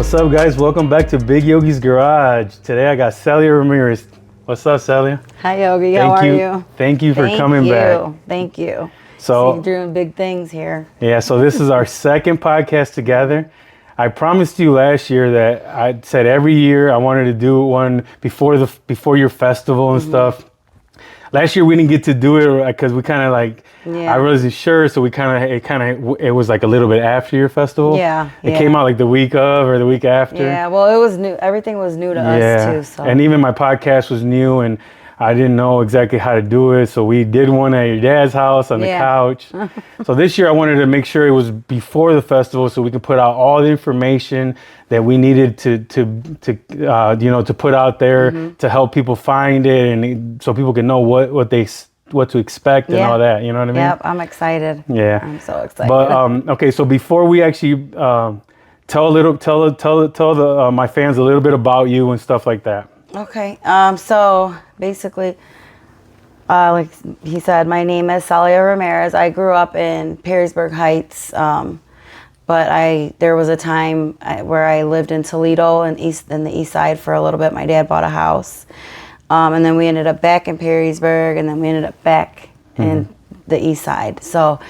What's up, guys? Welcome back to Big Yogi'Z Garage. Today I got Celia Ramirez. What's up, Celia? Hi, Yogi. How are you? Thank you for coming back. Thank you. So you're doing big things here. Yeah, so this is our second podcast together. I promised you last year that I said every year I wanted to do one before your festival and stuff. Last year we didn't get to do it because we kind of I wasn't sure, so it was like a little bit after your festival. It came out like the week of or the week after. Yeah, well, it was new. Everything was new to us too. So. And even my podcast was new, and I didn't know exactly how to do it, so we did one at your dad's house on the couch. So this year I wanted to make sure it was before the festival, so we could put out all the information that we needed to put out there to help people find it, and so people can know what to expect and all that. You know what I mean? Yep, I'm excited. Yeah, I'm so excited. But okay, so before we actually tell my fans a little bit about you and stuff like that. Okay, so basically, like he said, my name is Celia Ramirez. I grew up in Perrysburg Heights, but there was a time where I lived in Toledo in the east side for a little bit. My dad bought a house, and then we ended up back in Perrysburg, and then we ended up back in the east side. So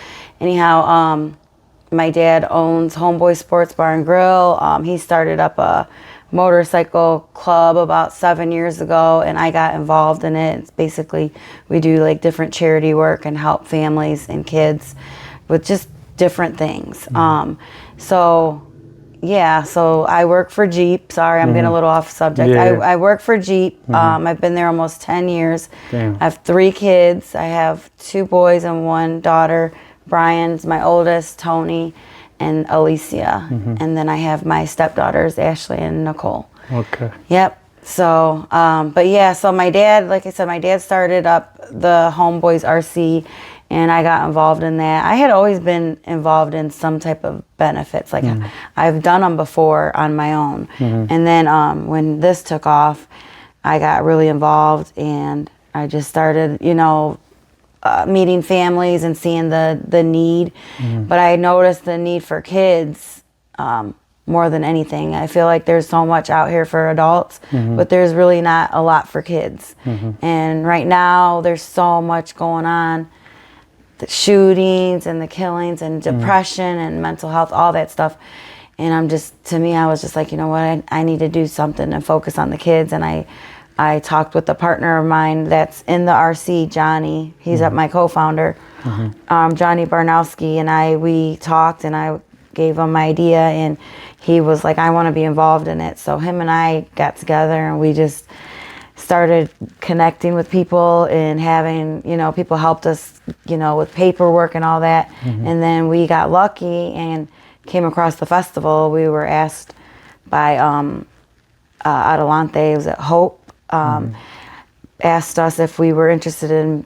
anyhow, my dad owns Homeboys Sports Bar and Grill. He started up a motorcycle club about 7 years ago, and I got involved in it. It's basically, we do like different charity work and help families and kids with just different things. So I work for Jeep. Sorry, I'm getting a little off subject. I work for Jeep. I've been there almost 10 years. Damn. I have 3 kids. I have 2 boys and 1 daughter. Brian's my oldest, Tony and Alicia. And then I have my stepdaughters, Ashley and Nicole. Okay. Yep. So, so my dad, like I said, my dad started up the Homeboys RC, and I got involved in that. I had always been involved in some type of benefits. Like I've done them before on my own. And then when this took off, I got really involved, and I just started, meeting families and seeing the need. But I noticed the need for kids more than anything. I feel like there's so much out here for adults, but there's really not a lot for kids. And right now there's so much going on, the shootings and the killings and depression and mental health, all that stuff. And I was just like, you know what, I need to do something and focus on the kids. And I talked with a partner of mine that's in the RC, Johnny. He's my co-founder, Johnny Barnowski, and we talked, and I gave him my idea, and he was like, I want to be involved in it. So him and I got together, and we just started connecting with people and having, people helped us, with paperwork and all that. And then we got lucky and came across the festival. We were asked by Adelante, was it Hope? Asked us if we were interested in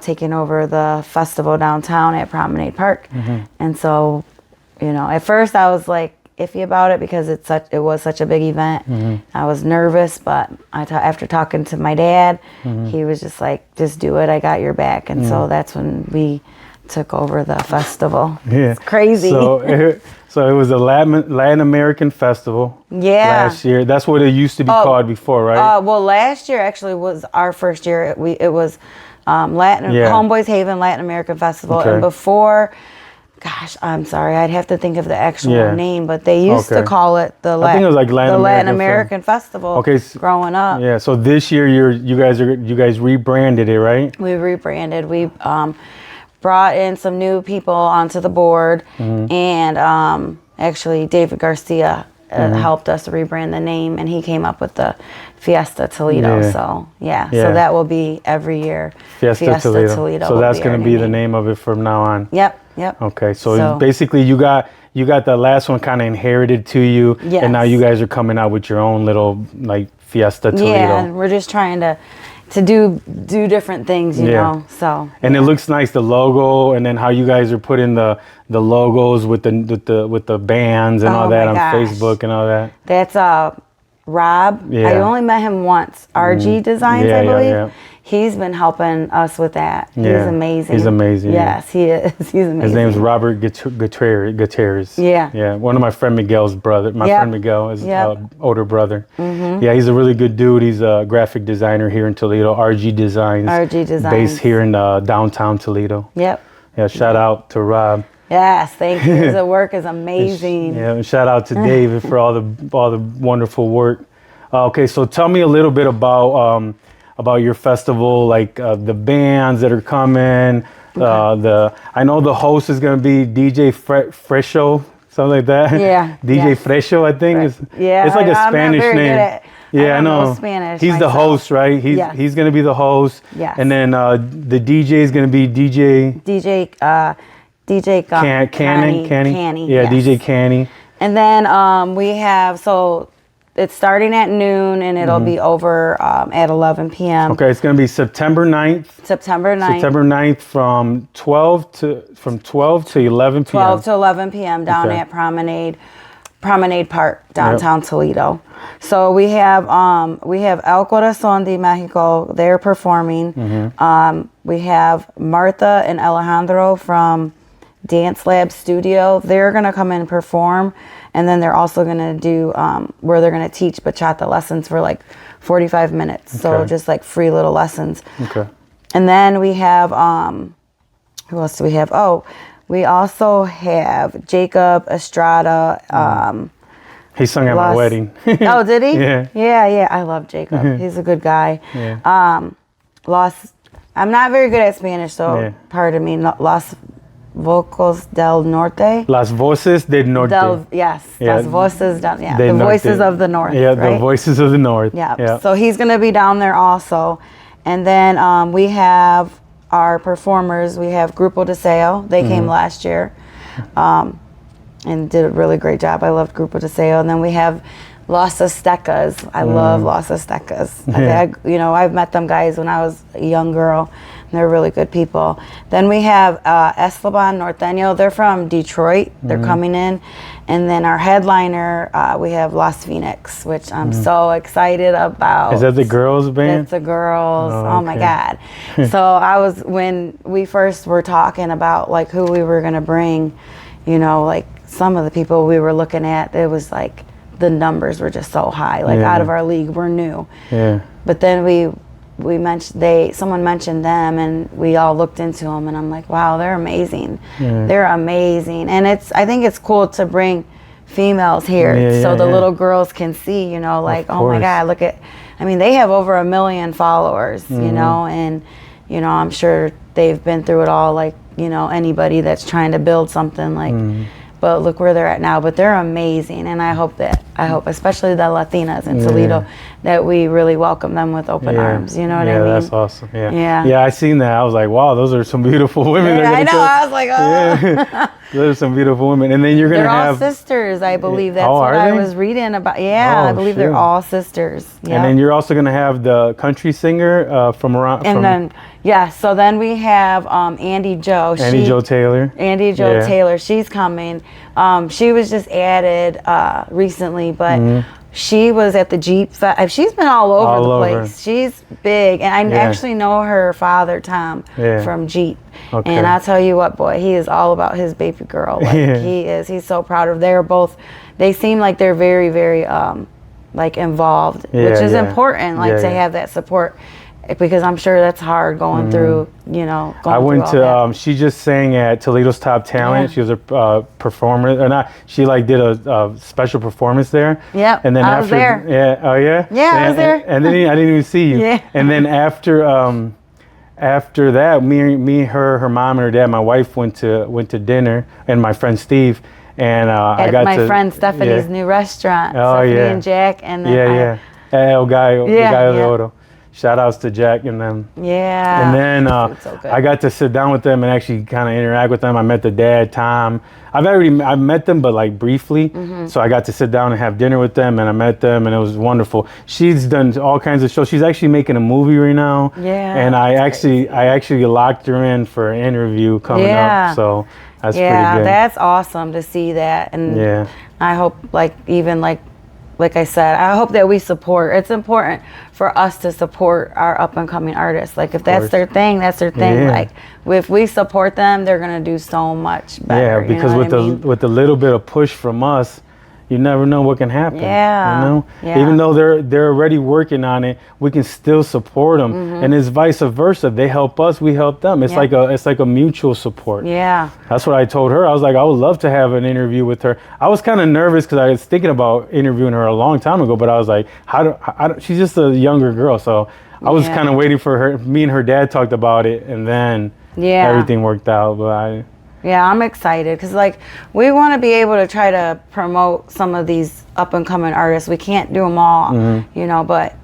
taking over the festival downtown at Promenade Park. And so, at first I was like iffy about it because it was such a big event. I was nervous, but after talking to my dad, he was just like, just do it, I got your back. And so that's when we took over the festival. It's crazy. So it was a Latin American festival. Last year. That's what it used to be called before, right? Well, last year actually was our first year. It was Homeboys Haven Latin American Festival. And before, gosh, I'm sorry, I'd have to think of the actual name, but they used to call it the Latin American Festival. Okay, growing up. Yeah. So this year you guys rebranded it, right? We rebranded. We brought in some new people onto the board, and actually David Garcia helped us rebrand the name, and he came up with the Fiesta Toledo. So so that will be every year. Fiesta Toledo. So that's going to be the name of it from now on. Yep. Okay, so basically you got the last one kind of inherited to you, and now you guys are coming out with your own little Fiesta Toledo. Yeah, and we're just trying to do different things, you know. So it looks nice, the logo, and then how you guys are putting the logos with the bands and all that on Facebook and all that. That's Rob. I only met him once. RG Designs, I believe. he's been helping us with that. Yeah. He's amazing. He's amazing. Yes, he is. He's amazing. His name's Robert Gutierrez. Yeah. Yeah. One of my friend Miguel's brother. My friend Miguel is older brother. Yeah, he's a really good dude. He's a graphic designer here in Toledo. RG Designs. RG Designs. Based here in downtown Toledo. Yep. Yeah. Shout out to Rob. Yes, thank you. His work is amazing. Yeah. And shout out to David for all the wonderful work. Okay, so tell me a little bit about your festival, like the bands that are coming. I know the host is going to be DJ Fresho, something like that. Yeah. DJ Fresho, I think. It's like a Spanish name. I know. Spanish. He's the host, right? He's going to be the host. Yes. And then the DJ is going to be DJ Canny. Yeah, yes. DJ Canny. And then we have, so it's starting at noon and it'll be over at 11 p.m. Okay, it's going to be September 9th. September 9th from 12 to 11 p.m. 12 to 11 p.m. down at Promenade Park, downtown Toledo. So we have El Corazon de Mexico. They're performing. We have Martha and Alejandro from Dance Lab Studio. They're going to come in and perform. And then they're also going to do where they're going to teach bachata lessons for like 45 minutes. So just like free little lessons. Okay. And then we have, who else do we have? Oh, we also have Jacob Estrada. He sung at my wedding. Oh, did he? Yeah. Yeah. I love Jacob. He's a good guy. Yeah. I'm not very good at Spanish, so pardon me. Las Vocos del Norte. Las Voces del Norte. Las Voces del the Norte. Voices of the North. Yeah, right? The Voices of the North. Yeah. So he's going to be down there also. And then we have our performers. We have Grupo Deseo. They came last year and did a really great job. I loved Grupo Deseo. And then we have Los Aztecas. I love Los Aztecas. Yeah. I've met them guys when I was a young girl. They're really good people. Then we have Esteban Norteño. They're from Detroit. They're coming in. And then our headliner, we have Las Phoenix, which I'm so excited about. Is that the girls' band? It's the girls. Oh my God. So when we first were talking about like who we were going to bring, like some of the people we were looking at, it was like the numbers were just so high, like out of our league. We're new. Yeah. But then we mentioned someone mentioned them and we all looked into them and I'm like, wow, they're amazing. They're amazing. And I think it's cool to bring females here so the little girls can see, like, oh my God, they have over 1 million followers, and I'm sure they've been through it all, like, anybody that's trying to build something like but look where they're at now. But they're amazing, and I hope especially the Latinas in Toledo, that we really welcome them with open arms. You know what I mean? Yeah, that's awesome. Yeah, I seen that. I was like, wow, those are some beautiful women. Yeah, I know. I was like, oh. Yeah. Those are some beautiful women. And then they're all sisters, I believe. That's what I was reading about. Yeah, I believe they're all sisters. Yep. And then you're also going to have the country singer from around. So then we have Andy Jo. Andy Jo Taylor. She's coming. She was just added recently, but she was at the Jeep Fest. She's been all over the place. She's big. And I actually know her father, Tom, from Jeep. Okay. And I'll tell you what, boy, he is all about his baby girl. Like, he is. He's so proud of her. They seem like they're very, very involved, which is important, to have that support. Because I'm sure that's hard going through, I went to, she just sang at Toledo's Top Talent. Yeah. She was a performer, or not, she did a special perforance there. Yeah, and then I was there. Yeah, oh yeah? Yeah, I was there. And then I didn't even see you. Yeah. And then after that, me, her mom and her dad, my wife went to dinner, and my friend Steve. And I got my friend Stephanie's new restaurant. Oh, Stephanie and Jack. And then El Gallo de Oro. Shout outs to Jack and them. Yeah. And then so I got to sit down with them and actually kind of interact with them. I met the dad, Tom. I met them, but briefly. So I got to sit down and have dinner with them, and I met them, and it was wonderful. She's done all kinds of shows. She's actually making a movie right now. Yeah. And I actually locked her in for an interview coming up. So that's pretty good. Yeah, that's awesome to see that. And I hope even like I said, I hope that we support. It's important for us to support our up and coming artists. Like if that's their thing, that's their thing. Yeah. Like if we support them, they're gonna do so much better. Yeah, because with the little bit of push from us, you never know what can happen. Yeah. You know, Yeah. even though they're already working on it, we can still support them, and it's vice versa. They help us, we help them. It's like a mutual support. Yeah. That's what I told her. I was like, I would love to have an interview with her. I was kind of nervous because I was thinking about interviewing her a long time ago, but I was like, she's just a younger girl, so I was kind of waiting for her. Me and her dad talked about it, and then everything worked out. But yeah, I'm excited because like we want to be able to try to promote some of these up and coming artists. We can't do them all, you know, but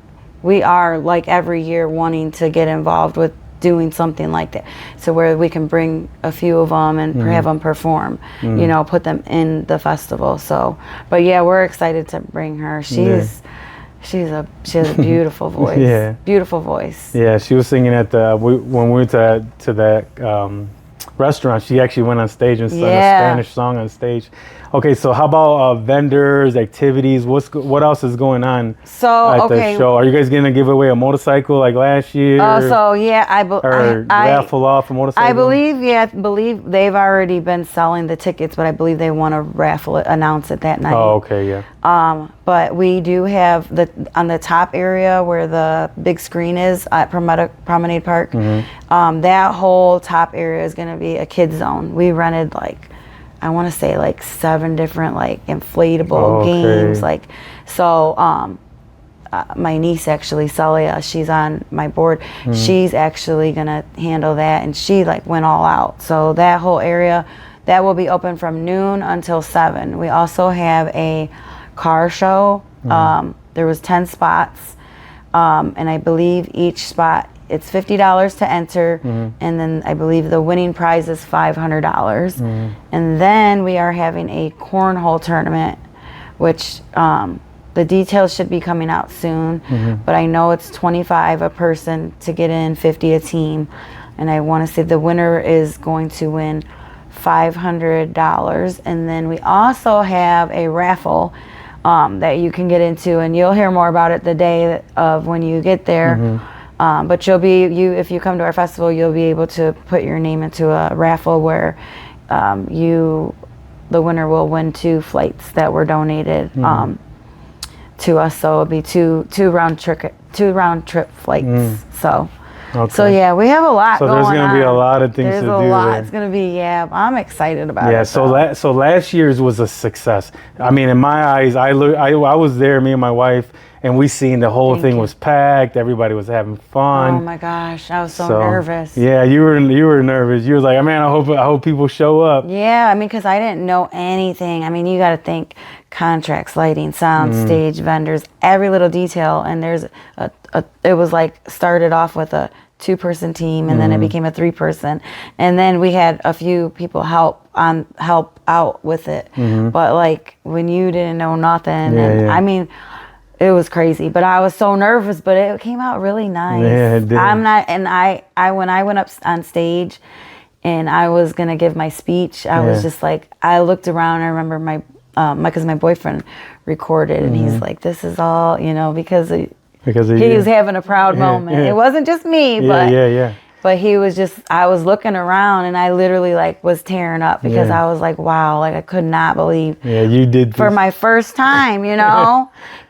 we are like every year wanting to get involved with doing something like that, so where we can bring a few of them and have them perform, you know, put them in the festival. So, but yeah, we're excited to bring her. She has a beautiful voice. Beautiful voice. Yeah, she was singing at when we went to that restaurant. She actually went on stage and sang a Spanish song on stage. Okay, so how about vendors, activities? What else is going on at the show? Are you guys gonna give away a motorcycle like last year? So yeah, I raffle off a motorcycle. I believe they've already been selling the tickets, but I believe they want to raffle it, announce it that night. Oh, okay, yeah. But we do have on the top area where the big screen is at Promenade Park. That whole top area is going to be a kids zone. We rented I want to say 7 different inflatable games. My niece actually, Celia, she's on my board. She's actually gonna handle that, and she went all out. So that whole area, that will be open from noon until 7. We also have a car show. There was 10 spots, and I believe each spot, it's $50 to enter, and then I believe the winning prize is $500. And then we are having a cornhole tournament, which the details should be coming out soon, but I know it's $25 a person to get in, $50 a team, and I want to say the winner is going to win $500. And then we also have a raffle that you can get into, and you'll hear more about it the day of when you get there. But if you come to our festival, you'll be able to put your name into a raffle where the winner will win 2 flights that were donated to us. So it'll be two round trip flights. So yeah, we have a lot going on. So there's going to be a lot of things to do. There's a lot. It's going to be, I'm excited about it. Yeah, so last year's was a success. I mean, in my eyes, I was there, me and my wife, and we seen the whole thing was packed. Everybody was having fun. Oh my gosh, I was so nervous. Yeah, you were nervous. You were like, man, I hope people show up. Yeah, I mean, because I didn't know anything. I mean, you got to think contracts, lighting, sound, stage, vendors, every little detail. And there's it was started off with a 2-person team, and then it became a 3-person, and then we had a few people help out with it. But when you didn't know nothing, I mean, it was crazy, but I was so nervous, but it came out really nice. Yeah, it did. I when I went up on stage and I was going to give my speech, I was just I looked around. I remember my boyfriend recorded, and he's like, this is all, because he was having a proud moment. It wasn't just me, but he was I was looking around, and I literally was tearing up because I was wow, I could not believe. Yeah, you did. For my first time,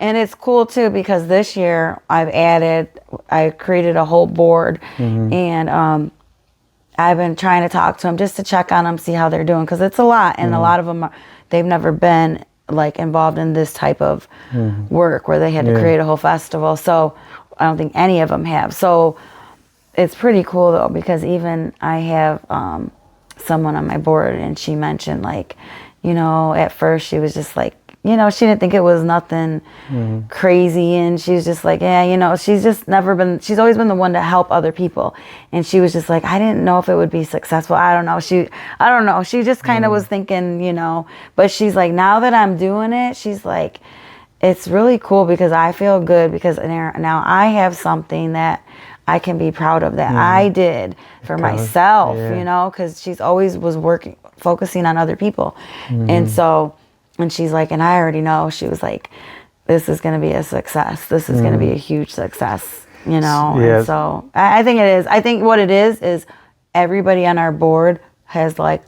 And it's cool too, because this year I created a whole board, and I've been trying to talk to them just to check on them, see how they're doing, because it's a lot, and a lot of them they've never been involved in this type of work where they had to create a whole festival. So I don't think any of them have. So it's pretty cool though, because even I have someone on my board, and she mentioned at first she was just she didn't think it was nothing crazy, and she was just she's always been the one to help other people, and she was just I didn't know if it would be successful. I don't know. She just kind of was thinking, but she's now that I'm doing it, she's it's really cool because I feel good, because now I have something that I can be proud of that I did for myself, because she's always was focusing on other people. And so, and she's and I already know, she was this is going to be a success. This is going to be a huge success, you know? Yes. And so I think it is. I think what it is everybody on our board has like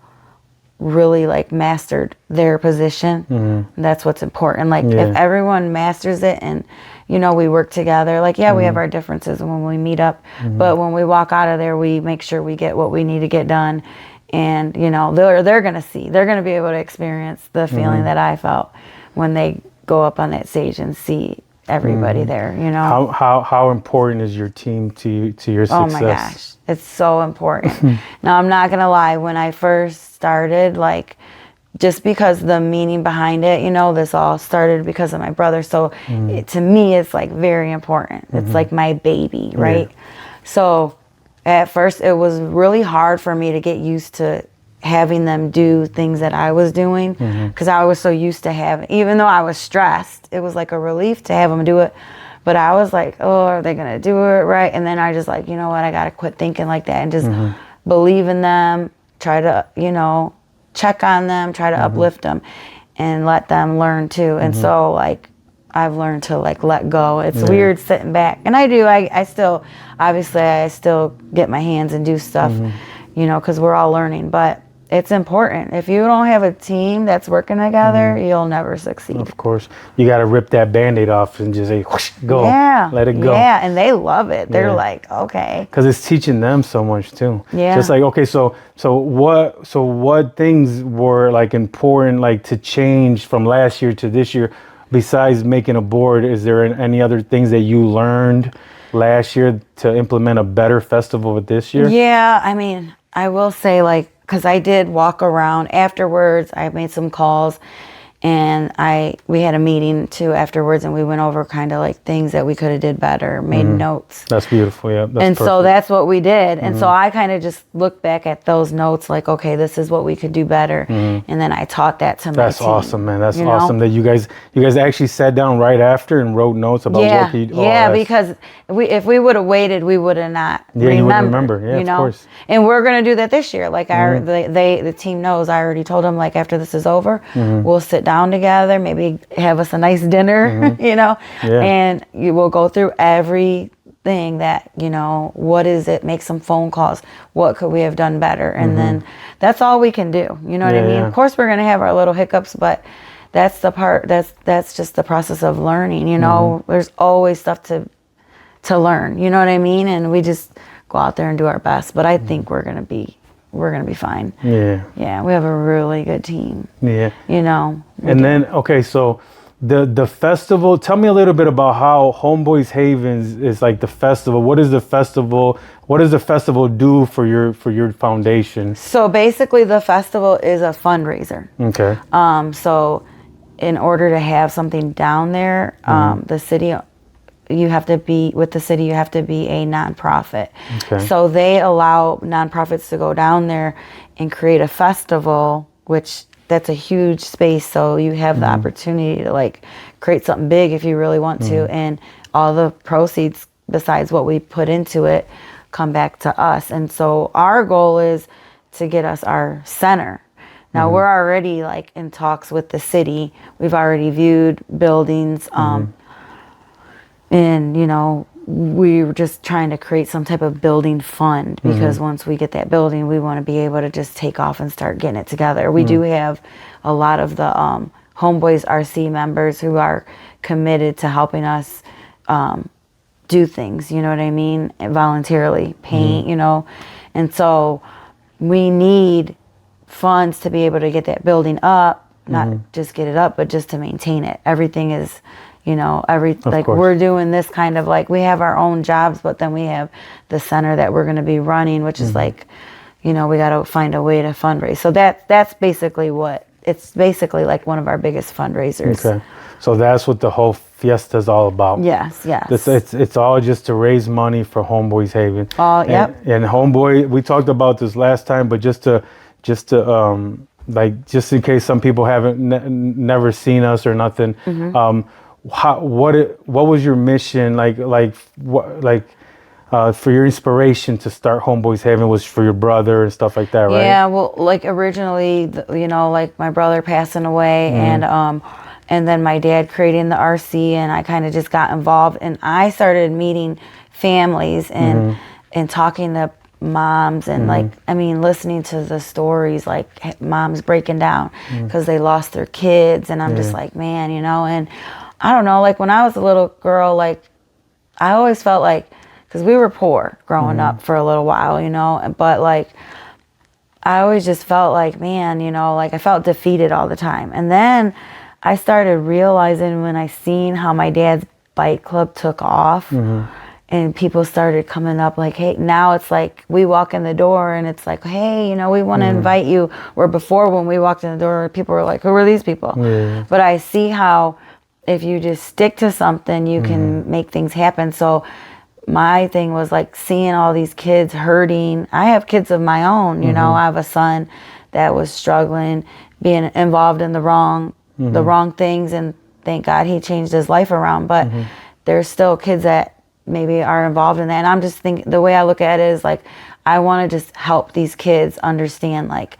really like mastered their position. And that's what's important. Like if everyone masters it and, you know, we work together, like, we have our differences when we meet up, but when we walk out of there, we make sure we get what we need to get done. And, you know, they're going to be able to experience the feeling that I felt when they go up on that stage and see everybody there, you know. How important is your team to your success? Oh my gosh, it's so important. Now, I'm not gonna lie, when I first started, like, just because the meaning behind it, you know, this all started because of my brother. So to me, it's like very important. It's like my baby, right? So at first it was really hard for me to get used to having them do things that I was doing, because I was so used to having, even though I was stressed, it was like a relief to have them do it. But I was like, oh, are they gonna do it right? And then I just like, you know what, I gotta quit thinking like that and just believe in them, try to, you know, check on them, try to uplift them and let them learn too. And so like, I've learned to like let go. It's weird sitting back, and I still, obviously I still get my hands and do stuff, you know, because we're all learning, but it's important. If you don't have a team that's working together, you'll never succeed. Of course. You got to rip that Band-Aid off and just say, whoosh, go. Yeah. Let it go. Yeah, and they love it. They're like, okay. Because it's teaching them so much too. Yeah. Just like, okay, so what things were like important, like to change from last year to this year, besides making a board? Is there any other things that you learned last year to implement a better festival with this year? Yeah, I mean, I will say, like, because I did walk around afterwards, I made some calls, and we had a meeting too afterwards, and we went over kind of like things that we could have did better, made notes. That's beautiful, yeah. That's So perfect. that's what we did. And so I kind of just looked back at those notes like, okay, this is what we could do better. And then I taught that to my team. That's awesome, man. That's you know? awesome that you guys actually sat down right after and wrote notes about what you... because if we would have waited, we would have not remembered. You wouldn't remember. Yeah, you of know? course. And we're going to do that this year. Like the team knows, I already told them, like, after this is over, we'll sit down together, maybe have us a nice dinner, you know, and you will go through everything that, you know, what is it, make some phone calls, what could we have done better, and then that's all we can do, you know what I mean? Of course we're going to have our little hiccups, but that's the part, that's just the process of learning, you know. There's always stuff to learn, you know what I mean? And we just go out there and do our best, but I think we're going to be fine. Yeah, we have a really good team. You know. And then, okay, so the festival, tell me a little bit about how Homeboys Haven is like the festival. What does the festival do for your foundation? So basically the festival is a fundraiser. Okay. So in order to have something down there, the city, you have to be a nonprofit. Okay. So they allow nonprofits to go down there and create a festival, which that's a huge space. So you have the opportunity to like create something big if you really want to. And all the proceeds, besides what we put into it, come back to us. And so our goal is to get us our center. Now we're already like in talks with the city. We've already viewed buildings, and, you know, we were just trying to create some type of building fund, because once we get that building, we want to be able to just take off and start getting it together. We do have a lot of the Homeboys RC members who are committed to helping us do things, you know what I mean, and voluntarily paint, you know. And so we need funds to be able to get that building up, not just get it up, but just to maintain it. Everything is... You know, we're doing this kind of like, we have our own jobs, but then we have the center that we're going to be running, which is like, you know, we got to find a way to fundraise. So that's basically it's basically like one of our biggest fundraisers. Okay. So that's what the whole fiesta is all about. Yes. It's all just to raise money for Homeboys Haven. Yep. And Homeboy, we talked about this last time, but just to just in case some people haven't never seen us or nothing, what was your mission for your inspiration to start Homeboys Haven? Was for your brother and stuff like that, right? Yeah, well, like originally, you know, like my brother passing away, and and then my dad creating the RC, and I kind of just got involved, and I started meeting families and talking to moms and like, I mean, listening to the stories, like moms breaking down because they lost their kids, and I'm just like, man, you know. And I don't know, like when I was a little girl, like I always felt like, because we were poor growing up for a little while, you know, but like I always just felt like, man, you know, like I felt defeated all the time. And then I started realizing when I seen how my dad's bike club took off, and people started coming up like, hey, now it's like we walk in the door and it's like, hey, you know, we want to invite you. Where before when we walked in the door, people were like, who are these people? But I see how if you just stick to something, you can make things happen. So my thing was like seeing all these kids hurting. I have kids of my own, you know. I have a son that was struggling, being involved in the wrong things, and thank God he changed his life around. But there's still kids that maybe are involved in that, and I'm just thinking, the way I look at it is like, I want to just help these kids understand like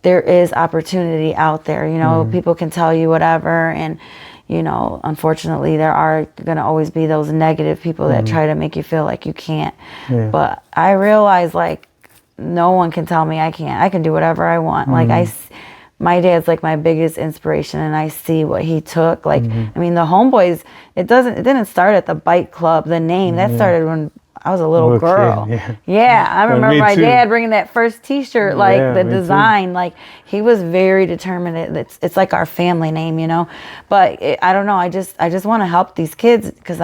there is opportunity out there, you know. People can tell you whatever, and you know, unfortunately there are going to always be those negative people that try to make you feel like you can't. But I realize like no one can tell me I can't. I can do whatever I want. Like my dad's like my biggest inspiration, and I see what he took. Like, I mean, the Homeboys, it didn't start at the bike club, the name. That started when I was a little girl. Kid, I remember my dad bringing that first T-shirt, like the design. Like he was very determined. It's like our family name, you know. But I don't know. I just want to help these kids, because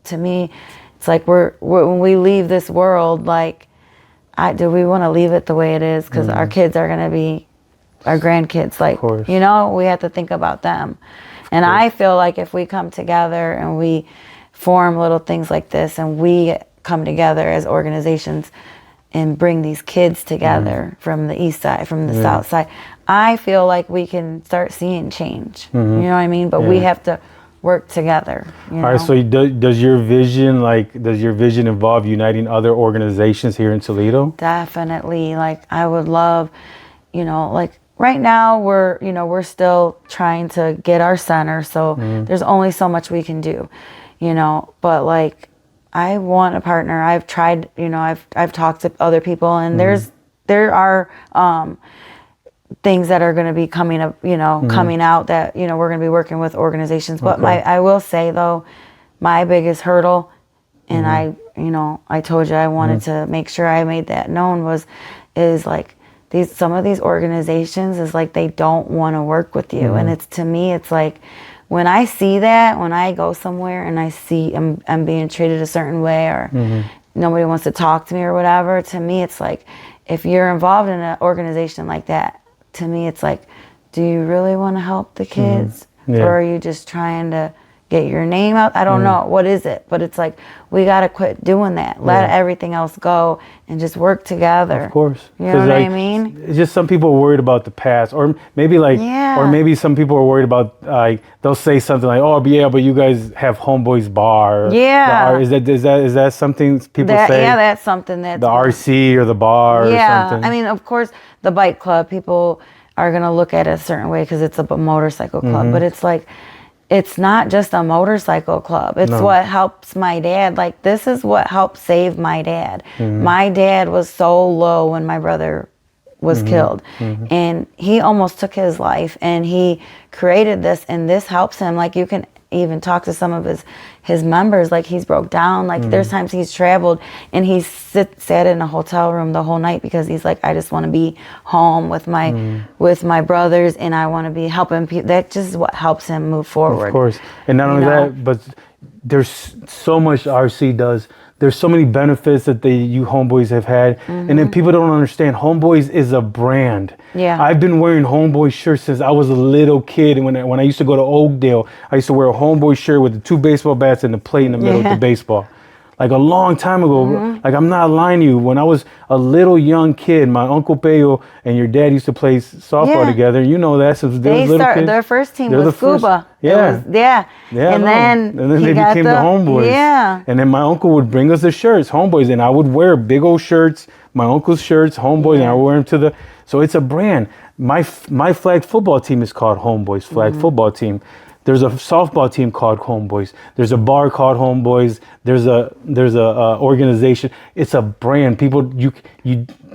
to me, it's like we're when we leave this world, like, do we want to leave it the way it is? Because our kids are gonna be our grandkids, like, you know, we have to think about them. And I feel like if we come together and we form little things like this, and we come together as organizations and bring these kids together from the east side, from the south side, I feel like we can start seeing change. You know what I mean? But we have to work together. You know? All right, so does your vision involve uniting other organizations here in Toledo? Definitely. Like I would love, you know, like right now we're still trying to get our center, so there's only so much we can do, you know. But like I want a partner. I've tried, you know, I've talked to other people, and there are things that are going to be coming up, you know, coming out that, you know, we're going to be working with organizations. But I will say though, my biggest hurdle, and I told you I wanted to make sure I made that known, is like some of these organizations is like they don't want to work with you, and it's, to me, it's like when I see that, when I go somewhere and I see I'm being treated a certain way, or nobody wants to talk to me or whatever, to me it's like, if you're involved in an organization like that, to me it's like, do you really want to help the kids, or are you just trying to get your name out? I don't know. What is it? But it's like, we got to quit doing that. Let everything else go and just work together. Of course. You know what I mean? It's just some people are worried about the past, or maybe like, or maybe some people are worried about, like, they'll say something like, oh, yeah, but you guys have Homeboys Bar. Or, is that something people say? Yeah, that's something that's the RC or the bar or something. I mean, of course, the bike club, people are going to look at it a certain way because it's a motorcycle club, but it's like, it's not just a motorcycle club. It's what helps my dad. Like, this is what helped save my dad. My dad was so low when my brother was killed, and he almost took his life, and he created this, and this helps him. Like, you can even talk to some of his members, like, he's broke down. Like, there's times he's traveled and he's sat in a hotel room the whole night because he's like, I just want to be home with my brothers, and I want to be helping people. That just is what helps him move forward. Of course. And not only that, but there's so much RC does. There's so many benefits that you Homeboys have had. And then people don't understand, Homeboys is a brand. Yeah. I've been wearing Homeboy shirts since I was a little kid. And when I used to go to Oakdale, I used to wear a Homeboy shirt with the 2 baseball bats and the plate in the middle with the baseball. Like a long time ago, like, I'm not lying to you. When I was a little young kid, my Uncle Peo and your dad used to play softball together. You know that since they was little kids. Their first team was Scuba. And then they became the Homeboys. And then my uncle would bring us the shirts, Homeboys, and I would wear big old shirts, my uncle's shirts, Homeboys, and I would wear them so it's a brand. My flag football team is called Homeboys Flag Football Team. There's a softball team called Homeboys. There's a bar called Homeboys. There's a organization. It's a brand. People,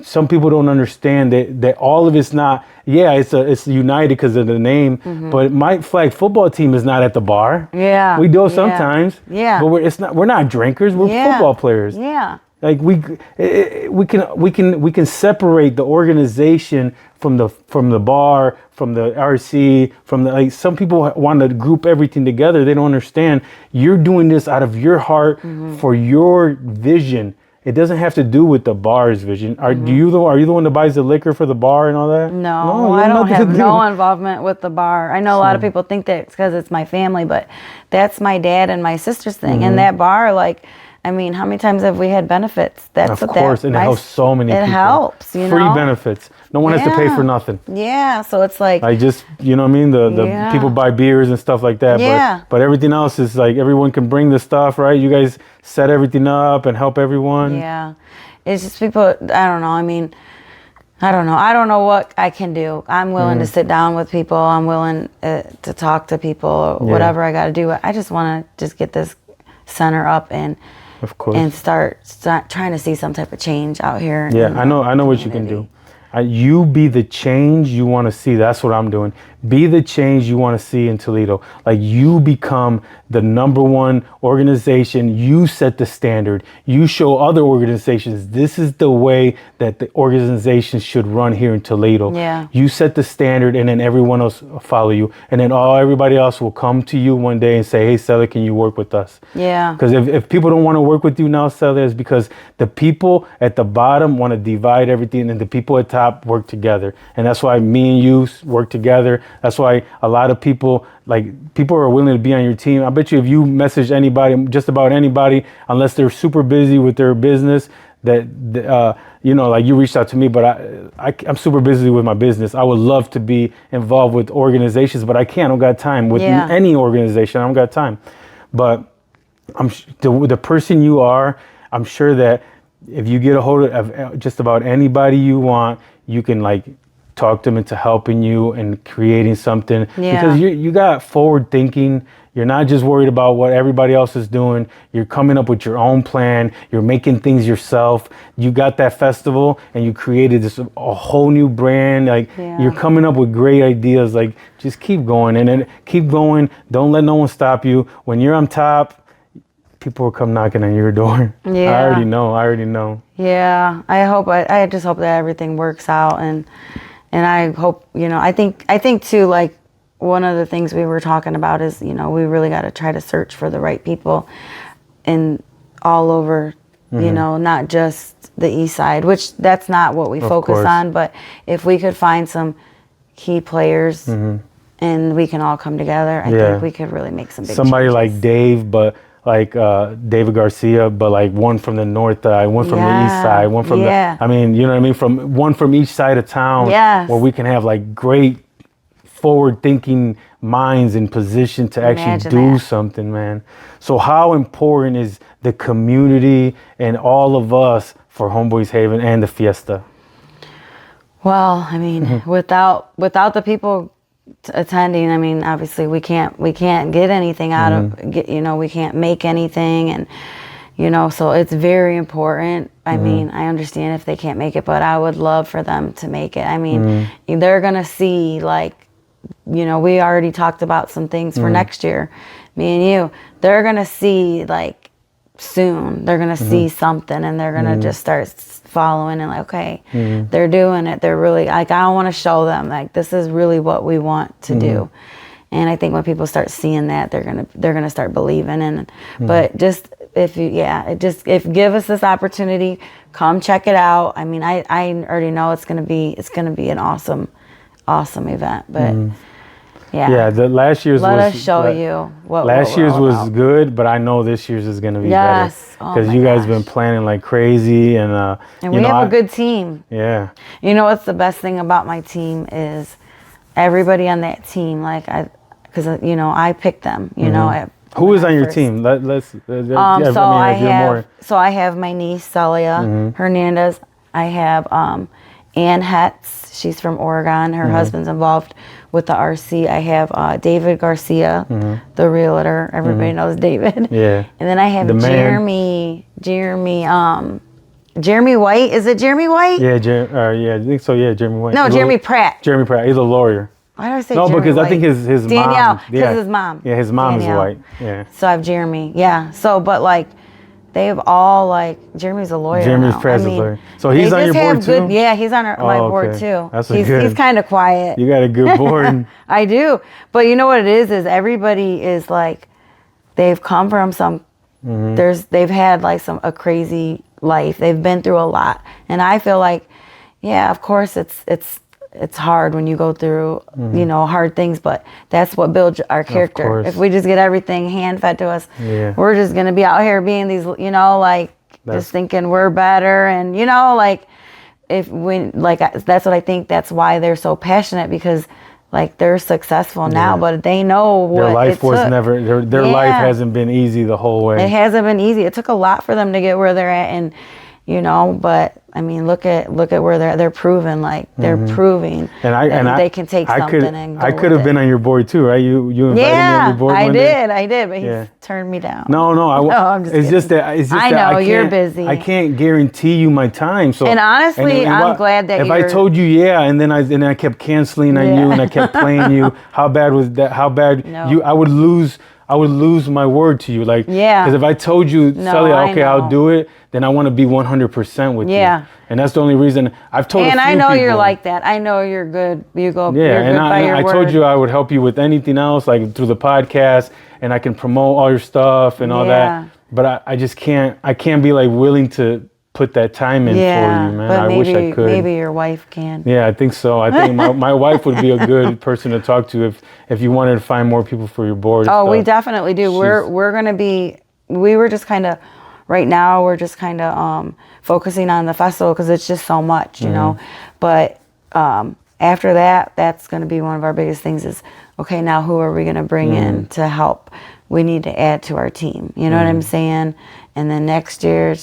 some people don't understand that all of it's not. Yeah, it's united because of the name, but my flag football team is not at the bar. Yeah, we do it sometimes. Yeah, but we're not drinkers. We're football players. Yeah. Like we can separate the organization from the bar, from the RC, from the, like, some people want to group everything together. They don't understand. You're doing this out of your heart for your vision. It doesn't have to do with the bar's vision. Are you the one that buys the liquor for the bar and all that? No, I don't have no involvement with the bar. I know a lot of people think that it's because it's my family, but that's my dad and my sister's thing. And that bar, like, I mean, how many times have we had benefits? That's of course, and it helps so many people. It helps, you know. Free benefits. No one has to pay for nothing. Yeah, so it's like, I just, you know what I mean? The people buy beers and stuff like that. Yeah. But everything else is like, everyone can bring the stuff, right? You guys set everything up and help everyone. Yeah. It's just people, I don't know. I mean, I don't know. I don't know what I can do. I'm willing to sit down with people. I'm willing to talk to people, whatever I got to do. I just want to just get this center up and, of course, and start trying to see some type of change out here. Yeah, I know what you can do. You be the change you want to see. That's what I'm doing. Be the change you want to see in Toledo. Like, you become the #1 organization. You set the standard. You show other organizations this is the way that the organization should run here in Toledo. Yeah. You set the standard, and then everyone else will follow you. And then everybody else will come to you one day and say, hey, Celia, can you work with us? Yeah. Because if people don't want to work with you now, Celia, it's because the people at the bottom want to divide everything, and the people at top work together. And that's why me and you work together. That's why a lot of people are willing to be on your team. I bet you if you message anybody, just about anybody, unless they're super busy with their business, that like you reached out to me, but I'm super busy with my business. I would love to be involved with organizations, but I can't. I don't got time with any organization. I don't got time. But the person you are, I'm sure that if you get a hold of just about anybody you want, you can talk them into helping you and creating something. Because you got forward thinking. You're not just worried about what everybody else is doing. You're coming up with your own plan. You're making things yourself. You got that festival and you created a whole new brand. You're coming up with great ideas. Just keep going and then keep going. Don't let no one stop you. When you're on top, people will come knocking on your door. Yeah. I already know. Yeah. I just hope that everything works out, and I hope, I think too, one of the things we were talking about is, we really got to try to search for the right people in all over, not just the east side, which that's not what we focus on, but if we could find some key players and we can all come together, I think we could really make some big Somebody changes. like Dave, but David Garcia, but one from the north side, one from the east side, one from from one from each side of town, where we can have great forward thinking minds in position to actually do something, man. So how important is the community and all of us for Homeboys Haven and the Fiesta? Well, I mean, without the people attending, I mean, obviously we can't get anything out of we can't make anything, and so it's very important. I mean, I understand if they can't make it, but I would love for them to make it. I mean, they're gonna see, we already talked about some things for next year, me and you. They're gonna see soon. They're gonna see something, and they're gonna just start following and okay, they're doing it. They're really I want to show them this is really what we want to do. And I think when people start seeing that, they're gonna start believing in it. But just if give us this opportunity, come check it out. I mean, I already know it's gonna be an awesome event. But the last year's let us show you what last year's was about. Good, but I know this year's is gonna be better because you guys been planning like crazy, and we have a good team. Yeah. What's the best thing about my team is everybody on that team. Because I picked them. Who is on your team? So I have my niece Celia Hernandez. I have Ann Hetz. She's from Oregon. Her husband's involved with the RC. I have David Garcia, the realtor. Everybody knows David. Yeah. And then I have The man. Jeremy White. Is it Jeremy White? Yeah, yeah, I think so. Yeah, Jeremy White. No, Jeremy Pratt. Jeremy Pratt. He's a lawyer. Why did I say No, Jeremy because White? I think his Danielle, mom. because his mom. Yeah, his mom Danielle. is white. Yeah. So I have Jeremy. Yeah. So, but like, they've all like Jeremy's a lawyer. Jeremy's now. Pratt's a lawyer. So he's they on your just board have too? good, Yeah, he's on my board okay. too. That's He's kind of quiet. You got a good board. I do, but you know what it is everybody is like, they've come from some. They've had like a crazy life. They've been through a lot, and I feel like, yeah, of course it's hard when you go through, hard things, but that's what builds our character. If we just get everything hand fed to us, we're just going to be out here being these, just thinking we're better. And, that's what I think, that's why they're so passionate, because like they're successful now, but they know what their life was took. never, their life hasn't been easy the whole way. It hasn't been easy. It took a lot for them to get where they're at. And, but I mean, look at where they're proven, like they're proving that they can take something and go I could have been on your board too, right? You invited me on your board. I one did, day? but he turned me down. No, I'm just kidding. It's just that I know you're busy. I can't guarantee you my time. So and honestly, I'm glad that if I told you and then I kept canceling on you and I kept playing you, how bad was that? How bad I would lose my word to you, like, because if I told you, Celia, okay, I'll do it, then I want to be 100% with you. And that's the only reason I've told. And a few I know people, you're like that. I know you're good. You go. Yeah, you're and good by your I word. told you I would help you with anything else, like through the podcast, and I can promote all your stuff and all that. But I just can't. I can't be like willing to put that time in for you, man. But I wish I could. Maybe your wife can. Yeah, I think so. I think my wife would be a good person to talk to if you wanted to find more people for your board. Oh, we definitely do. We're gonna be. We were just kind of. Right now, we're just kind of focusing on the festival because it's just so much, you know. But after that, that's going to be one of our biggest things is, okay, now who are we going to bring in to help? We need to add to our team. You know what I'm saying? And then next year,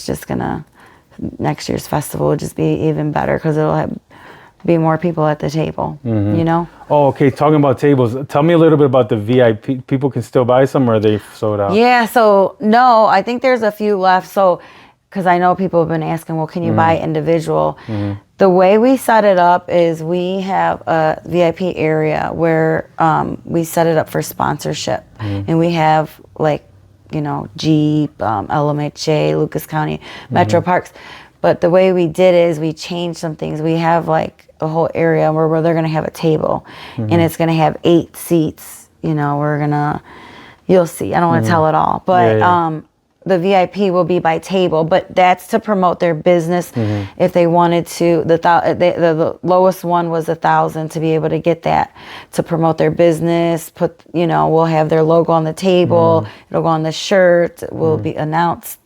next year's festival will just be even better because it'll be more people at the table, you know? Oh, okay. Talking about tables, tell me a little bit about the VIP. People can still buy some, or are they sold out? Yeah, so no, I think there's a few left. So, because I know people have been asking, well, can you buy individual? The way we set it up is we have a VIP area where we set it up for sponsorship. And we have like, Jeep, LMHA, Lucas County, Metro Parks. But the way we did is we changed some things. We have like a whole area where they're going to have a table and it's going to have 8 seats. You'll see. I don't want to tell it all. But the VIP will be by table. But that's to promote their business if they wanted to. The lowest one was $1,000 to be able to get that, to promote their business. We'll have their logo on the table. It'll go on the shirt. It will be announced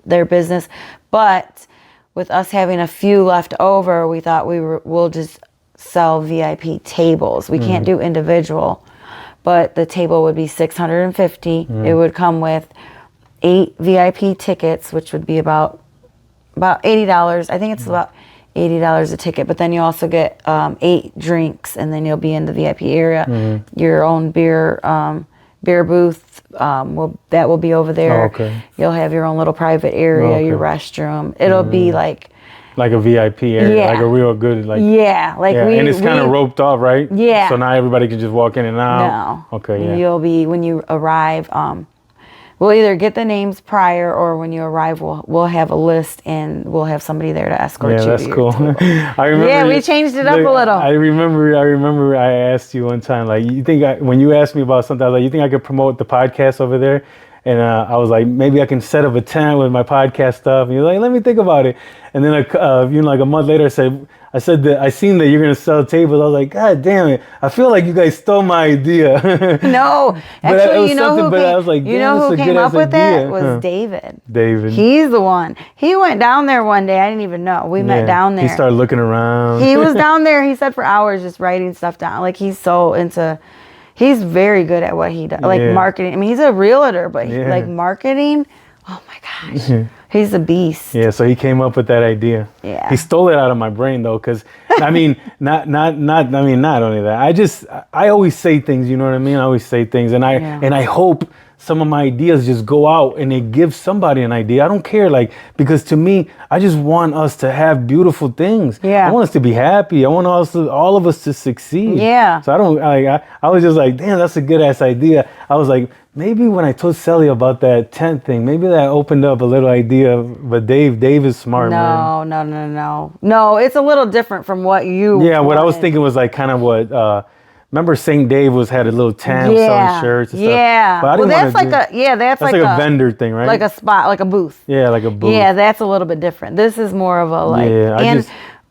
their business. But with us having a few left over, we thought we'll just sell VIP tables. We can't do individual, but the table would be $650. It would come with 8 VIP tickets, which would be about $80. I think it's about $80 a ticket. But then you also get 8 drinks, and then you'll be in the VIP area. Your own beer booth. That will be over there. Oh, okay. You'll have your own little private area, your restroom. It'll be like a VIP area, like a real good and it's kind of roped off, right? Yeah. So now everybody can just walk in and out. No. Okay. Yeah. You'll be when you arrive. We'll either get the names prior, or when you arrive, we'll have a list and we'll have somebody there to escort you. Yeah, that's to cool. I remember. Yeah, we changed it up a little. I remember. I asked you one time, like, when you asked me about something, I was like, you think I could promote the podcast over there? And I was like, maybe I can set up a tent with my podcast stuff. And you're like, let me think about it. And then, like a month later, I said that I seen that you're gonna sell tables. I was like, God damn it! I feel like you guys stole my idea. No, actually, who came up with that was David. David. He's the one. He went down there one day. I didn't even know. We met down there. He started looking around. He was down there. He said for hours just writing stuff down. Like he's so into. He's very good at what he does, like marketing. I mean, he's a realtor, but like marketing. Oh my gosh, He's a beast. Yeah, so he came up with that idea. Yeah. He stole it out of my brain though, because I mean, not only that. I always say things, you know what I mean? I always say things, and I hope some of my ideas just go out and it gives somebody an idea. I don't care, like, because to me, I just want us to have beautiful things. Yeah. I want us to be happy. I want all of us to succeed. Yeah. So I was just like, damn, that's a good ass idea. I was like, maybe when I told Celia about that tent thing, maybe that opened up a little idea. But Dave is smart, man. No, it's a little different from what you Yeah, what I was wanted. thinking was like kind of what, remember St. Dave had a little tent selling shirts and stuff. Yeah. But I didn't that's wanna that's like a vendor thing, right? Like a spot, like a booth. Yeah, like a booth. Yeah, that's a little bit different. This is more of a like,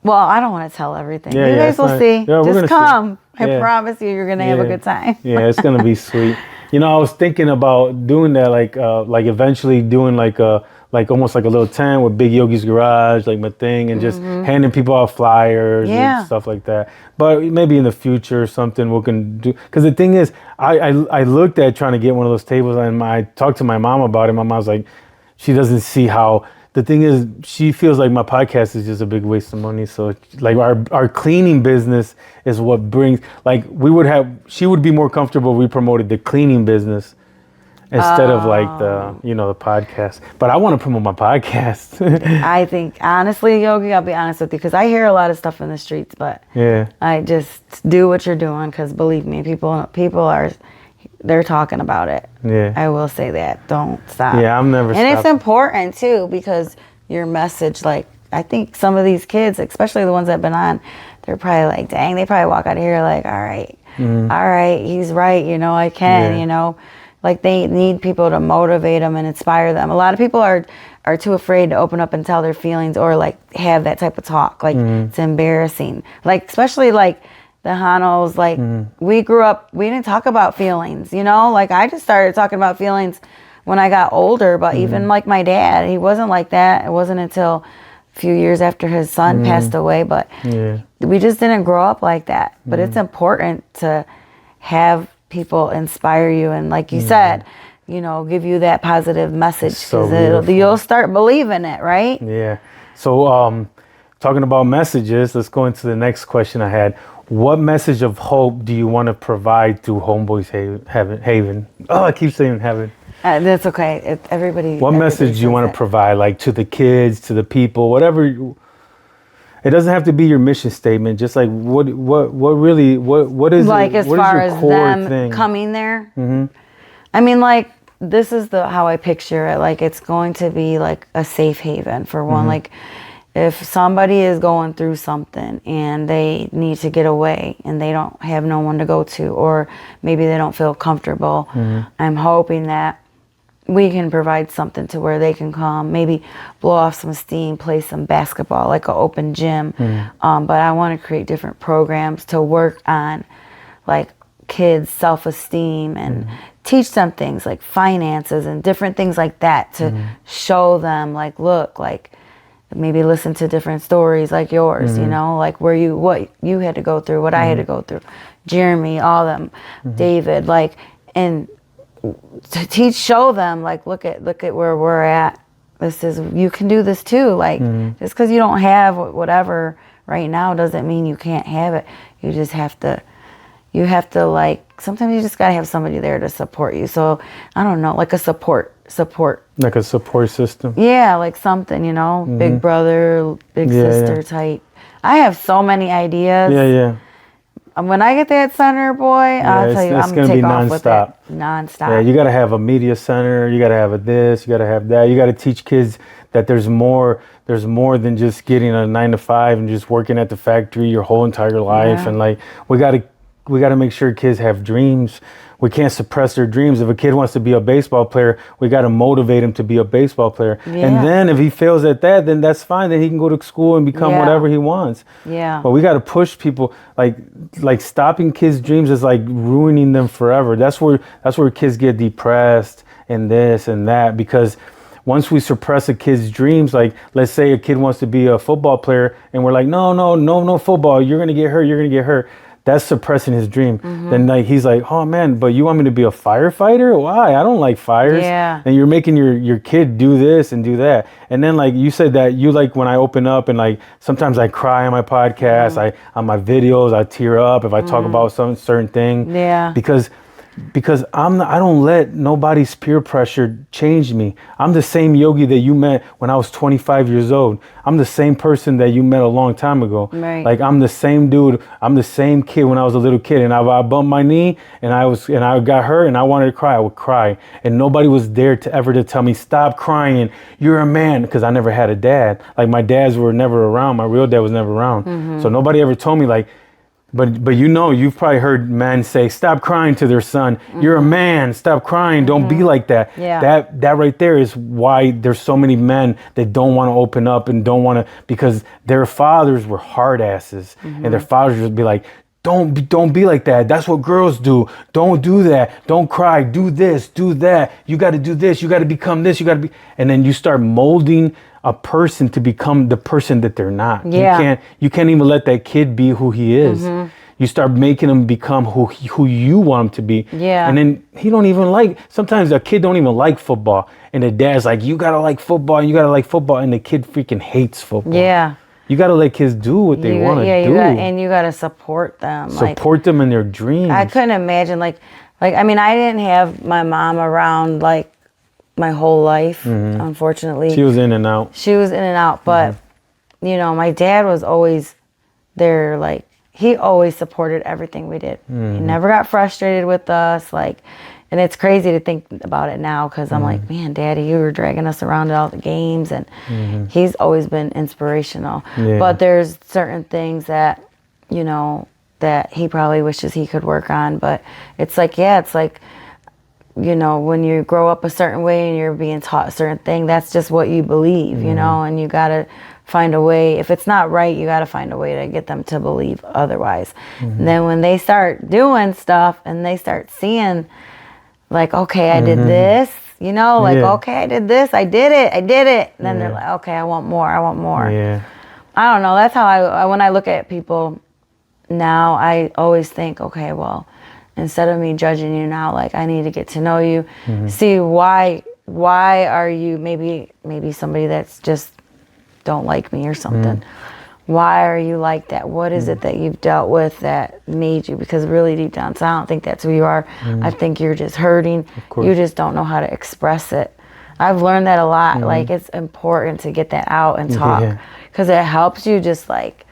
well, I don't want to tell everything. Yeah, you guys will see. Yeah, Just come. Yeah. I promise you, you're gonna have a good time. Yeah, it's gonna be sweet. You know, I was thinking about doing that, like eventually doing like almost like a little tent with Big Yogi'Z Garage, like my thing, and just handing people out flyers and stuff like that. But maybe in the future or something we can do. Because the thing is, I looked at trying to get one of those tables, and I talked to my mom about it. My mom's like, she doesn't see how. The thing is, she feels like my podcast is just a big waste of money. So like our cleaning business is what brings, like she would be more comfortable if we promoted the cleaning business instead of like the podcast. But I want to promote my podcast. I think, honestly, Yogi, I'll be honest with you, because I hear a lot of stuff in the streets, but I just do what you're doing, because believe me, people they're talking about it. Yeah. I will say that. Don't stop. Yeah, I'm never stopping. And it's important too, because your message, like, I think some of these kids, especially the ones that have been on, they're probably like, dang, they probably walk out of here like, all right, he's right, I can, like they need people to motivate them and inspire them. A lot of people are too afraid to open up and tell their feelings, or like have that type of talk. Like it's embarrassing. Like, especially like the Hanos, like we grew up, we didn't talk about feelings, like I just started talking about feelings when I got older. But even like my dad, he wasn't like that. It wasn't until a few years after his son passed away, but we just didn't grow up like that. But it's important to have people inspire you, and like you said, give you that positive message, because you'll start believing it, right? Yeah. So talking about messages, let's go into the next question I had. What message of hope do you want to provide through Homeboys Haven? Oh, I keep saying Heaven. That's okay. What message do you want to provide, like to the kids, to the people, whatever? It doesn't have to be your mission statement. Just like what is like it, as what far is your as core them thing? coming there. I mean, like, this is how I picture it. Like, it's going to be like a safe haven for one. Like, if somebody is going through something and they need to get away and they don't have no one to go to, or maybe they don't feel comfortable, I'm hoping that we can provide something to where they can come, maybe blow off some steam, play some basketball, like an open gym. But I want to create different programs to work on, like, kids' self-esteem and teach them things like finances and different things like that, to show them, like, look, like, maybe listen to different stories like yours, like what you had to go through, what I had to go through, Jeremy, all them, David, like, and to show them, like, look at where we're at. You can do this too. Like, just because you don't have whatever right now doesn't mean you can't have it. You just have to, like, sometimes you just got to have somebody there to support you. So I don't know, like a support. Like a support system. Yeah, like something, big brother, big sister type. I have so many ideas. Yeah. When I get that center, boy, I'll tell you, I'm going to take off with it. Non-stop. Yeah, you got to have a media center. You got to have this. You got to have that. You got to teach kids that there's more than just getting a 9-to-5 and just working at the factory your whole entire life. And like, we got to make sure kids have dreams. We can't suppress their dreams. If a kid wants to be a baseball player, we got to motivate him to be a baseball player. Yeah. And then if he fails at that, then that's fine. Then he can go to school and become whatever he wants. Yeah. But we got to push people. Like stopping kids' dreams is like ruining them forever. That's where kids get depressed and this and that, because once we suppress a kid's dreams, like, let's say a kid wants to be a football player and we're like, no football, you're going to get hurt. that's suppressing his dream. Then like he's like, oh man, but you want me to be a firefighter? Why? I don't like fires. Yeah. And you're making your kid do this and do that. And then like you said that you like when I open up and like sometimes I cry on my podcast, I on my videos I tear up if I talk about some certain thing. Yeah. Because I don't let nobody's peer pressure change me. I'm the same Yogi that you met when I was 25 years old. I'm the same person that you met a long time ago. Right. Like I'm the same dude. I'm the same kid when I was a little kid, and I bumped my knee and I got hurt and I wanted to cry. I would cry, and nobody was there to tell me stop crying. You're a man, because I never had a dad. Like my dads were never around. My real dad was never around. So nobody ever told me like. But you know, you've probably heard men say, stop crying to their son. You're a man, stop crying. Don't be like that. Yeah. That right there is why there's so many men that don't want to open up and don't want to, because their fathers were hard asses. And their fathers would be like, don't be like that. That's what girls do. Don't do that. Don't cry. Do this, do that. You got to do this. You got to become this. You got to be, and then you start molding a person to become the person that they're not. Yeah. You can't even let that kid be who he is. You start making him become who you want him to be. Yeah. And then he don't even like, sometimes a kid don't even like football. And the dad's like, you gotta like football, you gotta like football. And the kid freaking hates football. Yeah. You gotta let kids do what they want to do. And you gotta support them. Support them in their dreams. I couldn't imagine I mean, I didn't have my mom around like my whole life, unfortunately. She was in and out. She was in and out, but you know, my dad was always there. Like he always supported everything we did. He never got frustrated with us. Like, and it's crazy to think about it now because I'm like, man, Daddy, you were dragging us around to all the games, and he's always been inspirational. Yeah. But there's certain things that, you know, that he probably wishes he could work on. But it's like, it's like, you know, when you grow up a certain way and you're being taught a certain thing, that's just what you believe, you know, and you got to find a way. If it's not right, you got to find a way to get them to believe otherwise. And then when they start doing stuff and they start seeing like, okay, I did this, you know, like, okay, I did this, I did it. And then they're like, okay, I want more. Yeah. I don't know. That's how I when I look at people now, I always think, okay, well, instead of me judging you now, like I need to get to know you, see why are you maybe somebody that's just don't like me or something. Why are you like that? What is it that you've dealt with that made you? Because really deep down, so I don't think that's who you are. I think you're just hurting. You just don't know how to express it. I've learned that a lot. Like it's important to get that out and talk because it helps you just like,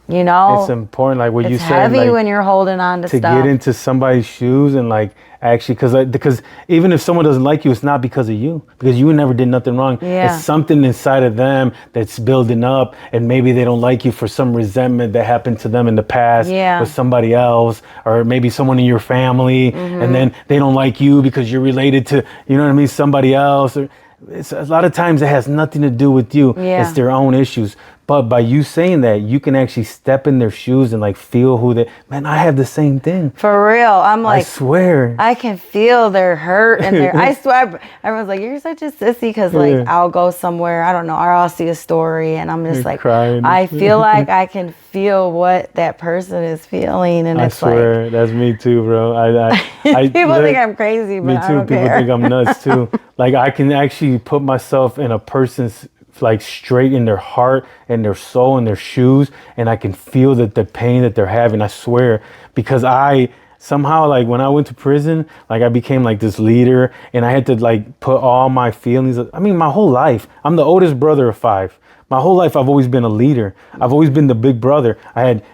you know, it's important, like what you said. It's heavy like, when you're holding on to stuff. To get into somebody's shoes and like actually, because even if someone doesn't like you, it's not because of you, because you never did nothing wrong. Yeah. It's something inside of them that's building up, and maybe they don't like you for some resentment that happened to them in the past with somebody else, or maybe someone in your family, and then they don't like you because you're related to, you know what I mean, somebody else. Or it's a lot of times it has nothing to do with you. It's their own issues. But by you saying that, you can actually step in their shoes and like feel who they, man, I have the same thing. For real. I'm like, I swear. I can feel their hurt and their, I swear, everyone's like, you're such a sissy. Because like, I'll go somewhere, I don't know, or I'll see a story and I'm just You're like, crying. I feel like I can feel what that person is feeling. And it's like. I swear, that's me too, bro. People think I'm crazy, but me too. I don't People care. think I'm nuts too. Like I can actually put myself in a person's, like straight in their heart and their soul and their shoes, and I can feel that the pain that they're having. I swear, because I somehow, like when I went to prison, like I became like this leader, and I had to like put all my feelings. I mean, my whole life, I'm the oldest brother of 5. My whole life, I've always been a leader. I've always been the big brother. I had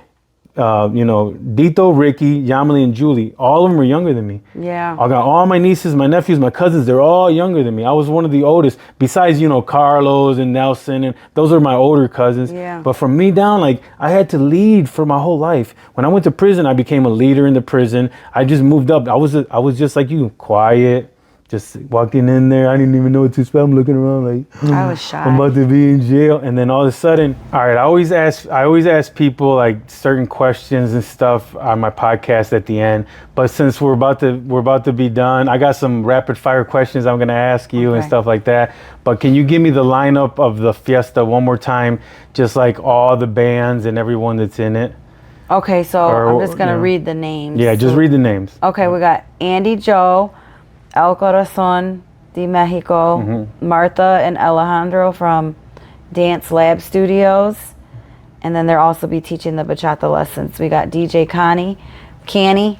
you know, Dito, Ricky, Yamali, and Julie. All of them were younger than me. Yeah. I got all my nieces, my nephews, my cousins. They're all younger than me. I was one of the oldest. Besides, you know, Carlos and Nelson, and those are my older cousins. Yeah. But from me down, like I had to lead for my whole life. When I went to prison, I became a leader in the prison. I just moved up. I was just like you, quiet. Just walking in there, I didn't even know what to spell. I'm looking around like I was shy. I'm about to be in jail, and then all of a sudden, all right. I always ask people like certain questions and stuff on my podcast at the end. But since we're about to be done, I got some rapid fire questions I'm gonna ask you and stuff like that. But can you give me the lineup of the Fiesta one more time, just like all the bands and everyone that's in it? Okay, so Or, I'm just going to you know. read the names. Yeah, just read the names. Okay, we got Andy Joe, El Corazon de Mexico, Martha and Alejandro from Dance Lab Studios. And then they'll also be teaching the bachata lessons. We got DJ Canny,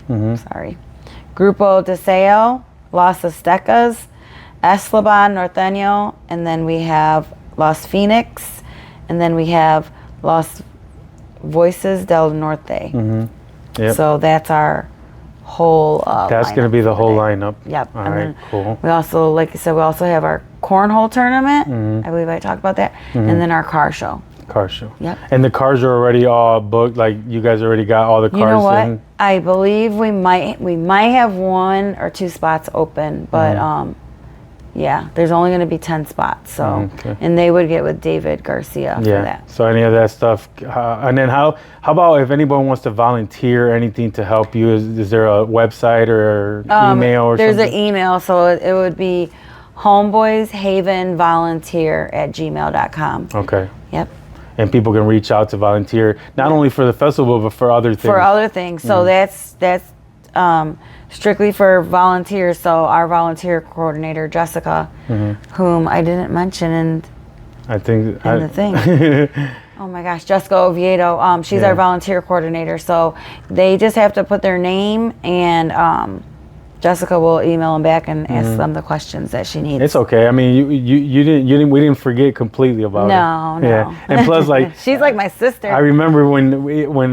sorry, Grupo Deseo, Las Aztecas, Eslaban Norteño, and then we have Los Phoenix, and then we have Los Voices del Norte. Yep. So that's our whole That's going to be the whole lineup. Yep. All And right, then cool. we also, like I said, we also have our cornhole tournament. I believe I talked about that. And then our car show. Car show. Yep. And the cars are already all booked. Like you guys already got all the cars You know what? in. I believe we might have 1 or 2 spots open, but yeah, there's only going to be 10 spots. So, Okay. and they would get with David Garcia for that. So any of that stuff, and then how about if anyone wants to volunteer or anything to help you? Is there a website or email or There's something? an email, so it would be homeboyshavenvolunteer@gmail.com. Okay. Yep. And people can reach out to volunteer not only for the festival but for other things. For other things. So that's strictly for volunteers. So our volunteer coordinator, Jessica, whom I didn't mention in I think the thing. Oh my gosh, Jessica Oviedo. She's our volunteer coordinator. So they just have to put their name, and Jessica will email them back and ask them the questions that she needs. It's okay. I mean, we didn't forget completely about it. No. Yeah. And plus, like she's like my sister. I remember when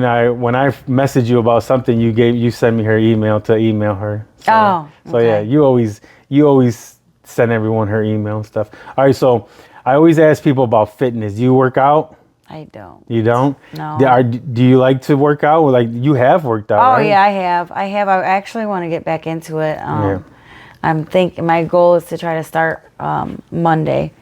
I messaged you about something, you sent me her email to email her. So, So yeah, you always send everyone her email and stuff. All right, so I always ask people about fitness. Do you work out? I don't. You don't? No. Do you like to work out? Like you have worked out, Oh right? yeah, I have. I actually want to get back into it. I'm thinking my goal is to try to start Monday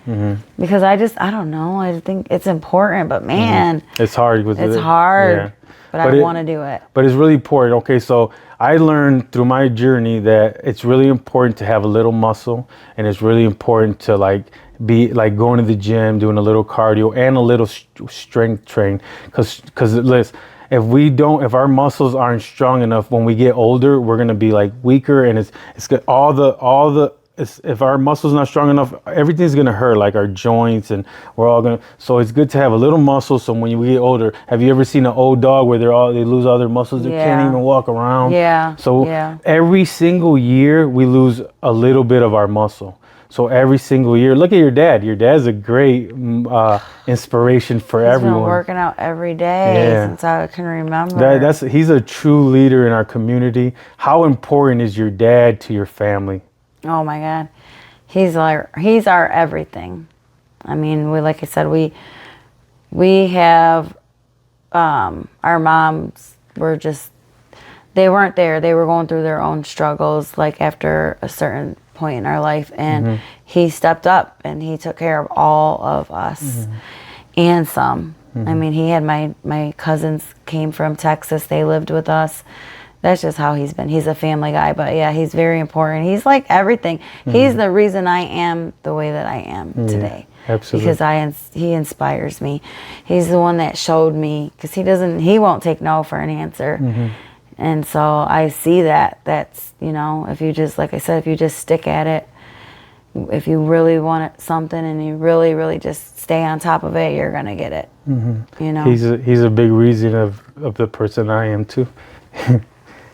because I don't know. I think it's important, but man, It's hard with it's it. hard. Yeah. But I want to do it. But it's really important. Okay, so I learned through my journey that it's really important to have a little muscle, and it's really important to be like going to the gym, doing a little cardio and a little strength train. Because listen, if our muscles aren't strong enough when we get older, we're gonna be like weaker, and it's good. If our muscles not strong enough, everything's gonna hurt, like our joints, and we're all gonna. So it's good to have a little muscle. So when we get older, have you ever seen an old dog where they lose all their muscles? They can't even walk around. Yeah. So every single year we lose a little bit of our muscle. So every single year, look at your dad. Your dad's a great inspiration for everyone. He's been working out every day since I can remember. He's a true leader in our community. How important is your dad to your family? Oh my God, he's our everything. I mean, like I said, we have our moms they weren't there. They were going through their own struggles, like after a certain point in our life, and he stepped up and he took care of all of us and some. I mean, he had my cousins came from Texas. They lived with us. That's just how he's been. He's a family guy, but yeah, he's very important. He's like everything. He's the reason I am the way that I am today. Absolutely. Because he inspires me. He's the one that showed me, because he won't take no for an answer. And so I see that's, if you just, like I said, if you just stick at it, if you really want something and you really, really just stay on top of it, you're going to get it. He's a big reason of the person I am too.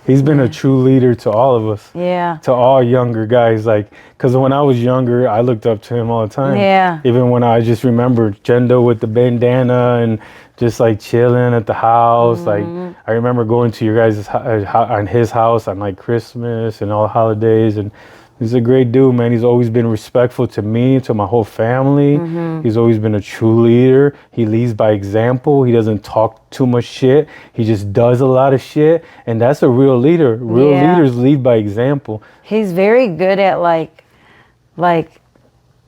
He's been a true leader to all of us. Yeah. To all younger guys, because when I was younger, I looked up to him all the time. Yeah. Even when I just remember Jendo with the bandana and just chilling at the house. I remember going to your guys' on his house on Christmas and all the holidays, and he's a great dude, man. He's always been respectful to me, to my whole family. He's always been a true leader. He leads by example. He doesn't talk too much shit. He just does a lot of shit. And that's a real leader. Real leaders lead by example. He's very good at like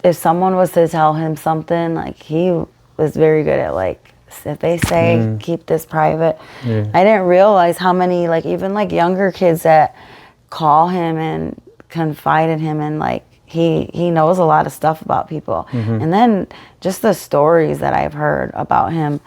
if someone was to tell him something, he was very good at if they say keep this private. I didn't realize how many even younger kids that call him and confide in him, and he knows a lot of stuff about people. And then just the stories that I've heard about him,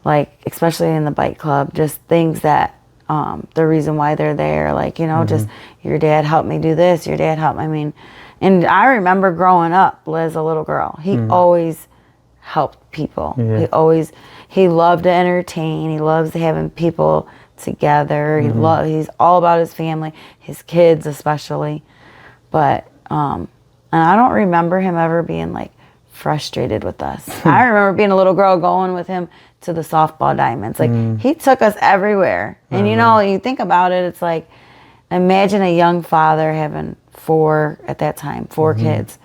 like, especially in the bike club, just things that, the reason why they're there, like, you know, just your dad helped me do this, your dad helped me. I mean, and I remember growing up as a little girl, he always helped people. He loved to entertain. He loves having people together. He's all about his family, his kids especially. But and I don't remember him ever being like frustrated with us. I remember being a little girl going with him to the softball diamonds. Like he took us everywhere. And you know, you think about it, it's like, imagine a young father having four kids,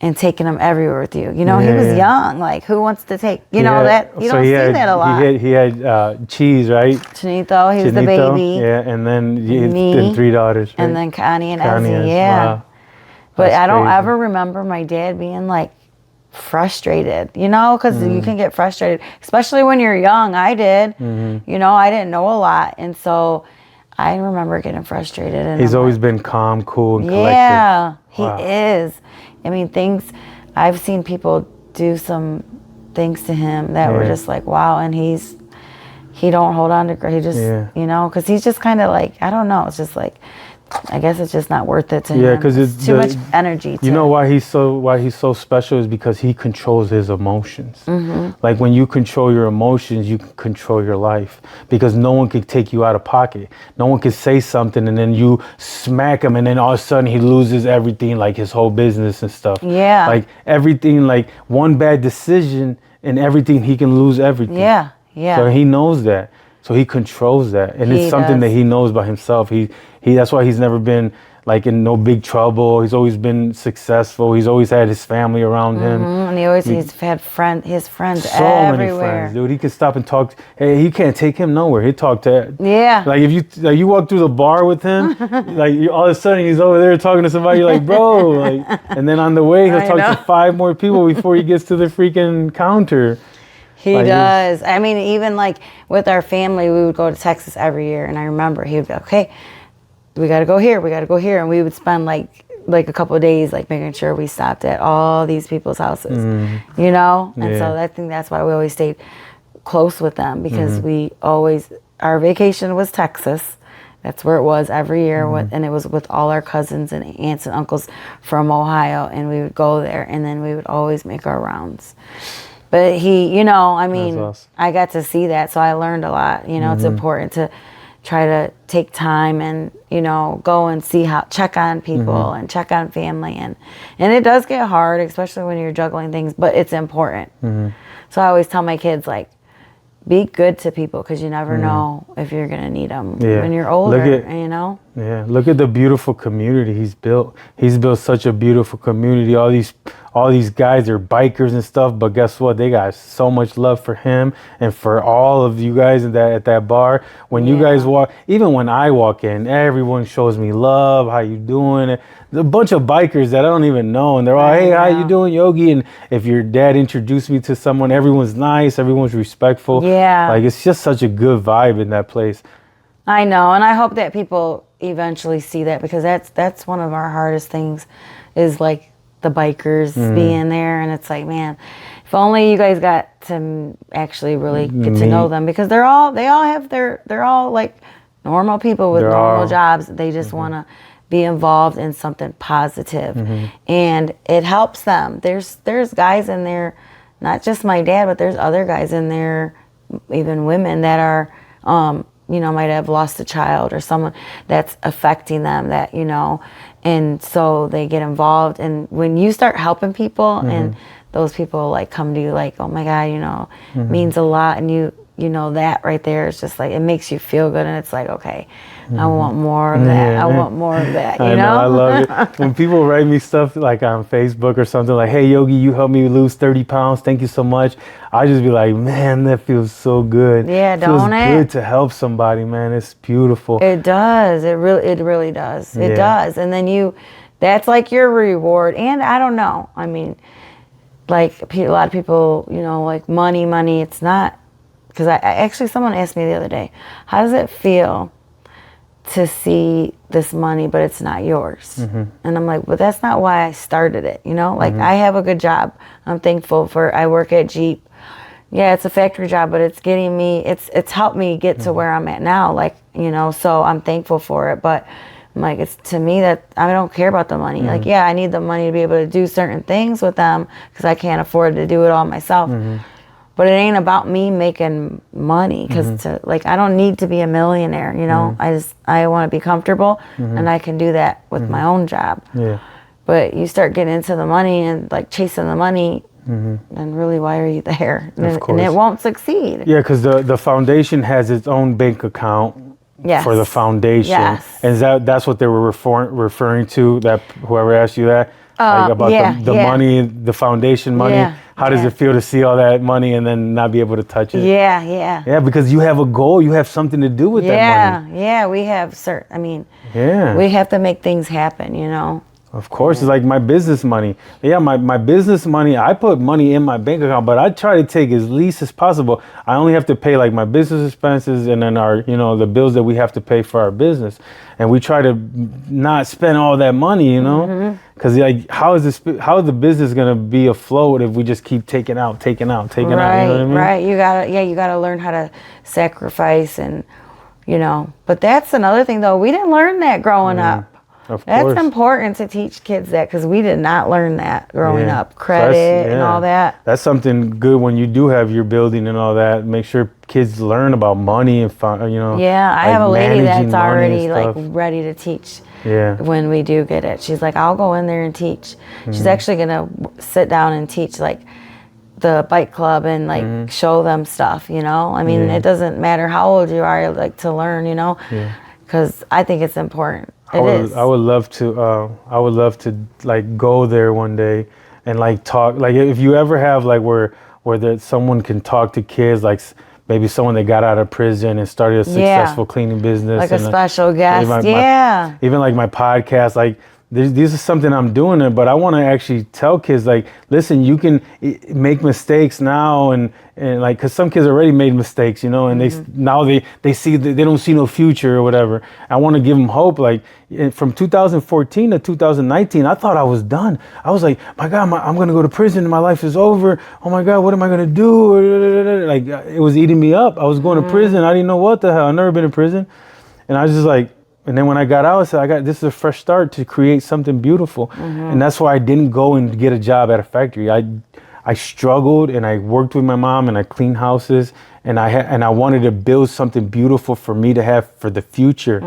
and taking them everywhere with you. You know, he was young. Like, who wants to take, you know, that, you don't see that a lot. He had Cheese, right? Chinito, he was the baby. Yeah, and then and 3 daughters, right? And then Connie and Ezzy, Wow. But I don't ever remember my dad being like frustrated, you know, because you can get frustrated, especially when you're young. I did, you know, I didn't know a lot. And so I remember getting frustrated. And he's always been calm, cool, and collected. Yeah, he is. I mean, I've seen people do some things to him that were just like, wow. And he don't hold on to, he just, you know, because he's just kind of like, I don't know. It's just like, I guess it's just not worth it to him. Yeah, because it's too much energy. You know why he's so special is because he controls his emotions. Like when you control your emotions, you can control your life, because no one can take you out of pocket. No one can say something and then you smack him and then all of a sudden he loses everything, like his whole business and stuff. Yeah. Like everything, like one bad decision and everything, he can lose everything. Yeah, yeah. So he knows that. So he controls that, and it's something that he knows by himself. He that's why he's never been like in no big trouble. He's always been successful. He's always had his family around him, and he's had his friends so everywhere. Many friends, dude. He can stop and talk. Hey, he can't take him nowhere. He talk to like if you walk through the bar with him, like all of a sudden he's over there talking to somebody. You're like, bro, like, and then on the way he'll talk to 5 more people before he gets to the freaking counter. He does. I mean, even like with our family, we would go to Texas every year, and I remember he would be like, okay, we got to go here, and we would spend like a couple of days like making sure we stopped at all these people's houses, you know. And so I think that's why we always stayed close with them, because our vacation was Texas. That's where it was every year, and it was with all our cousins and aunts and uncles from Ohio, and we would go there, and then we would always make our rounds. But he, you know, I mean, awesome. I got to see that, so I learned a lot. You know, it's important to try to take time and, you know, go and check on people and check on family. And it does get hard, especially when you're juggling things, but it's important. So I always tell my kids, like, be good to people, because you never know if you're going to need them when you're older, you know? Yeah, look at the beautiful community he's built. He's built such a beautiful community. All these guys are bikers and stuff, but guess what? They got so much love for him and for all of you guys at that bar. When you guys walk, even when I walk in, everyone shows me love. How you doing? A bunch of bikers that I don't even know, and they're all, hey, how you doing, Yogi? And if your dad introduced me to someone, everyone's nice, everyone's respectful. Yeah, like it's just such a good vibe in that place. I know, and I hope that people eventually see that, because that's one of our hardest things, is like the bikers being there. And it's like, man, if only you guys got to actually really get to know them, because they're all like normal people with normal jobs. They just want to be involved in something positive, and it helps them. There's guys in there, not just my dad, but there's other guys in there, even women that are you know, might have lost a child or someone that's affecting them, that, you know, and so they get involved. And when you start helping people and those people like come to you like, oh my God, you know, means a lot. And you know, that right there is just like, it makes you feel good. And it's like, okay, I want more of that. I want more of that, you know? I love it. When people write me stuff like on Facebook or something like, hey, Yogi, you helped me lose 30 pounds. Thank you so much. I just be like, man, that feels so good. Yeah, don't it? Feels good to help somebody, man. It's beautiful. It does. It really does. It does. And then that's like your reward. And I don't know. I mean, like a lot of people, you know, like money, it's not. Because I actually, someone asked me the other day, how does it feel to see this money, but it's not yours? And I'm like, well, that's not why I started it, you know? Like, I have a good job. I'm thankful I work at Jeep. Yeah, it's a factory job, but it's getting me, it's helped me get to where I'm at now. Like, you know, so I'm thankful for it. But I'm like, it's to me that I don't care about the money. Like, yeah, I need the money to be able to do certain things with them because I can't afford to do it all myself. But it ain't about me making money because like, I don't need to be a millionaire, you know. I want to be comfortable and I can do that with my own job. Yeah. But you start getting into the money and like chasing the money, then really, why are you there? And it won't succeed. Yeah, because the foundation has its own bank account for the foundation. Yes. And that's what they were referring to, that whoever asked you that? Like about the money, the foundation money. Yeah. How does it feel to see all that money and then not be able to touch it? Yeah, yeah. Yeah, because you have a goal, you have something to do with that money. Yeah, we have I mean, yeah, we have to make things happen, you know. Of course, it's like my business money. Yeah, my business money, I put money in my bank account, but I try to take as least as possible. I only have to pay like my business expenses and then our, you know, the bills that we have to pay for our business. And we try to not spend all that money, you know, because like, how is the business going to be afloat if we just keep taking out, you know what I mean? Right. You gotta learn how to sacrifice and, you know, but that's another thing though. We didn't learn that growing up. Of course. That's important to teach kids that because we did not learn that growing up. Credit and all that. That's something good when you do have your building and all that. Make sure kids learn about money and you know. Yeah, I have a lady that's already like stuff. ready to teach. Yeah. When we do get it, she's like, I'll go in there and teach. She's actually gonna sit down and teach like the bike club and like show them stuff. You know, I mean, it doesn't matter how old you are, like to learn. You know, because I think it's important. I would love to like go there one day and like talk. Like if you ever have like where someone can talk to kids, like maybe someone that got out of prison and started a successful cleaning business, like and a special guest. Even like my podcast, like. This is something I'm doing, but I want to actually tell kids, like, listen, you can make mistakes now, and like, because some kids already made mistakes, you know, and they see that they don't see no future or whatever. I want to give them hope. Like from 2014 to 2019, I thought I was done. I was like, my God, I'm going to go to prison and my life is over. Oh my God, what am I going to do? Like it was eating me up. I was going to prison. I didn't know what the hell. I've never been in prison. And I was just like, and then when I got out, I said, this is a fresh start to create something beautiful. And that's why I didn't go and get a job at a factory. I struggled and I worked with my mom and I cleaned houses and I wanted to build something beautiful for me to have for the future.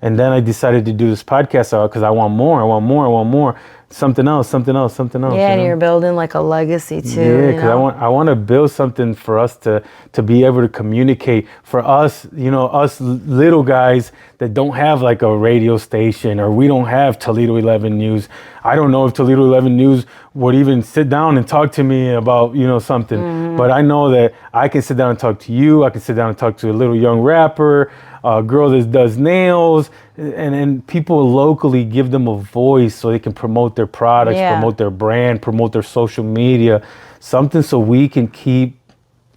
And then I decided to do this podcast because I want more. Something else. Yeah, and you're building like a legacy too. Yeah, because I want to build something for us to be able to communicate. For us, you know, us little guys that don't have like a radio station or we don't have Toledo 11 News. I don't know if Toledo 11 News would even sit down and talk to me about, you know, something. But I know that I can sit down and talk to you. I can sit down and talk to a little young rapper, a girl that does nails, and people locally give them a voice so they can promote their products, promote their brand, promote their social media, something so we can keep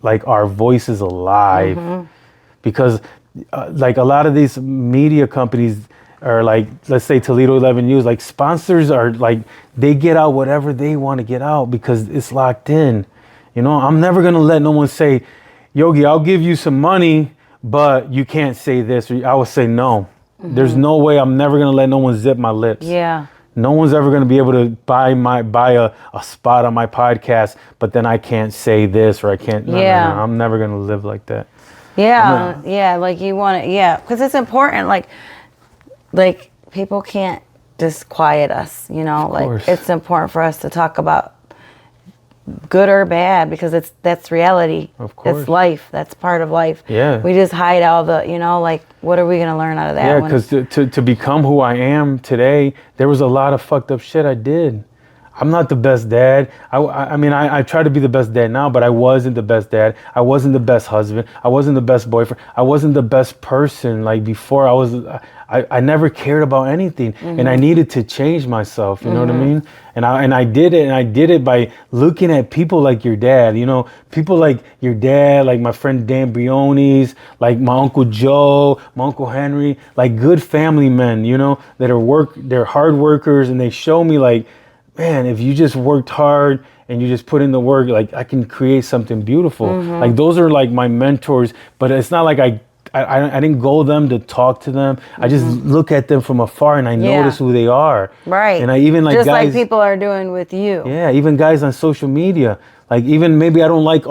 like our voices alive. Because like a lot of these media companies are like, let's say Toledo 11 News, like sponsors are like, they get out whatever they want to get out because it's locked in. You know, I'm never going to let no one say, Yogi, I'll give you some money, but you can't say this. I would say no. There's no way. I'm never going to let no one zip my lips. Yeah. No one's ever going to be able to buy a spot on my podcast, but then I can't say this or I can't. No, I'm never going to live like that. Yeah. Like you want it. Yeah. Because it's important. Like people can't disquiet us, you know, like it's important for us to talk about good or bad because that's reality. Of course. It's life. That's part of life. Yeah. We just hide all the, you know, like what are we going to learn out of that? Yeah, because to become who I am today, there was a lot of fucked up shit I did. I'm not the best dad. I mean, I try to be the best dad now, but I wasn't the best dad. I wasn't the best husband. I wasn't the best boyfriend. I wasn't the best person. Like before, I never cared about anything, and I needed to change myself. You know what I mean? And I did it, and I did it by looking at people like your dad. You know, people like your dad, like my friend Dan Briones, like my Uncle Joe, my Uncle Henry, like good family men. You know, that they're hard workers, and they show me like, man, if you just worked hard and you just put in the work, like I can create something beautiful. Like those are like my mentors, but it's not like I didn't go them to talk to them. I just look at them from afar and I notice who they are. Right. And I even like just guys, like people are doing with you. yeah, even guys on social media. Like even maybe I don't like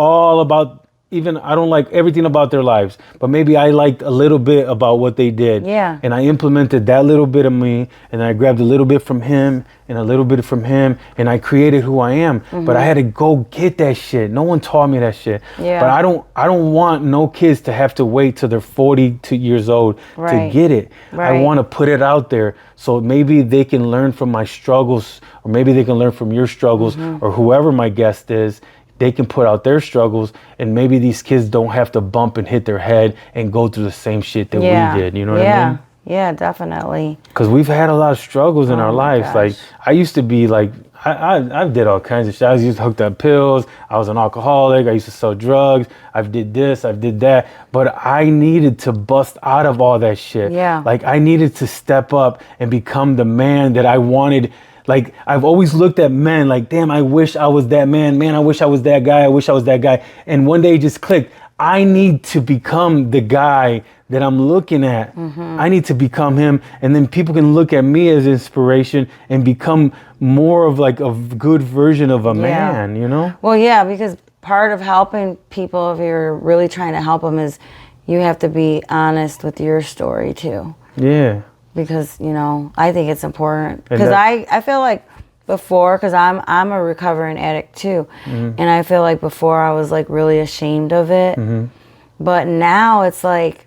I don't like everything about their lives, but maybe I liked a little bit about what they did. Yeah. And I implemented that little bit of me, and I grabbed a little bit from him and a little bit from him, and I created who I am. But I had to go get that shit. No one taught me that shit. Yeah. But I don't want no kids to have to wait till they're 42 years old to get it. Right. I want to put it out there so maybe they can learn from my struggles, or maybe they can learn from your struggles, or whoever my guest is. They can put out their struggles, and maybe these kids don't have to bump and hit their head and go through the same shit that we did. You know what I mean? Yeah, definitely. Because we've had a lot of struggles in our lives. gosh. Like I used to be like, I did all kinds of shit. I used to hooked up pills. I was an alcoholic. I used to sell drugs. I did this. I did that. But I needed to bust out of all that shit. Yeah. Like I needed to step up and become the man that I wanted. Like, I've always looked at men like, damn, I wish I was that man. Man, I wish I was that guy. I wish I was that guy. And one day it just clicked. I need to become the guy that I'm looking at. I need to become him. And then people can look at me as inspiration and become more of like a good version of a man, you know? Well, yeah, because part of helping people, if you're really trying to help them, is you have to be honest with your story too. Yeah. Because, you know, I think it's important. Because I feel like before, because I'm a recovering addict too. And I feel like before I was like really ashamed of it. But now it's like,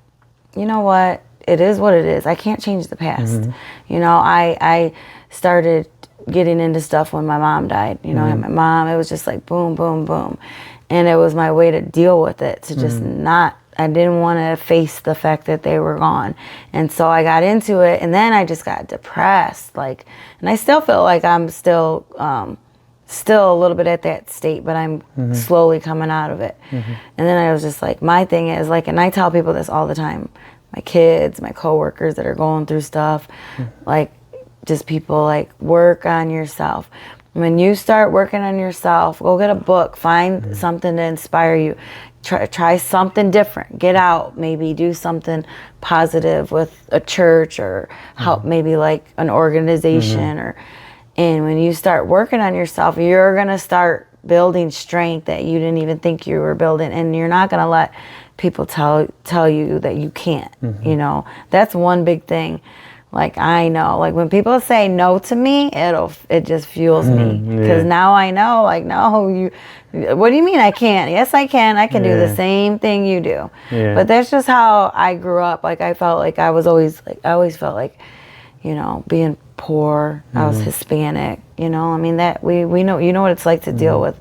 you know what? It is what it is. I can't change the past. You know, I started getting into stuff when my mom died. You know, and my mom, it was just like boom, boom, boom. And it was my way to deal with it, to just not, I didn't want to face the fact that they were gone. And so I got into it, and then I just got depressed. Like, and I still feel like I'm still a little bit at that state, but I'm slowly coming out of it. And then I was just like, my thing is like, and I tell people this all the time, my kids, my coworkers that are going through stuff, like just people like, work on yourself. When you start working on yourself, go get a book, find something to inspire you. Try something different. Get out, maybe do something positive with a church, or help maybe like an organization, and when you start working on yourself, you're gonna start building strength that you didn't even think you were building, and you're not gonna let people tell you that you can't. You know, that's one big thing. Like, I know, like when people say no to me, it just fuels me, because now I know, like, no, what do you mean I can't? Yes, I can. I can do the same thing you do. But that's just how I grew up. Like, I felt like I always felt like, you know, being poor. I was Hispanic. You know, I mean, that we know, you know what it's like to deal with,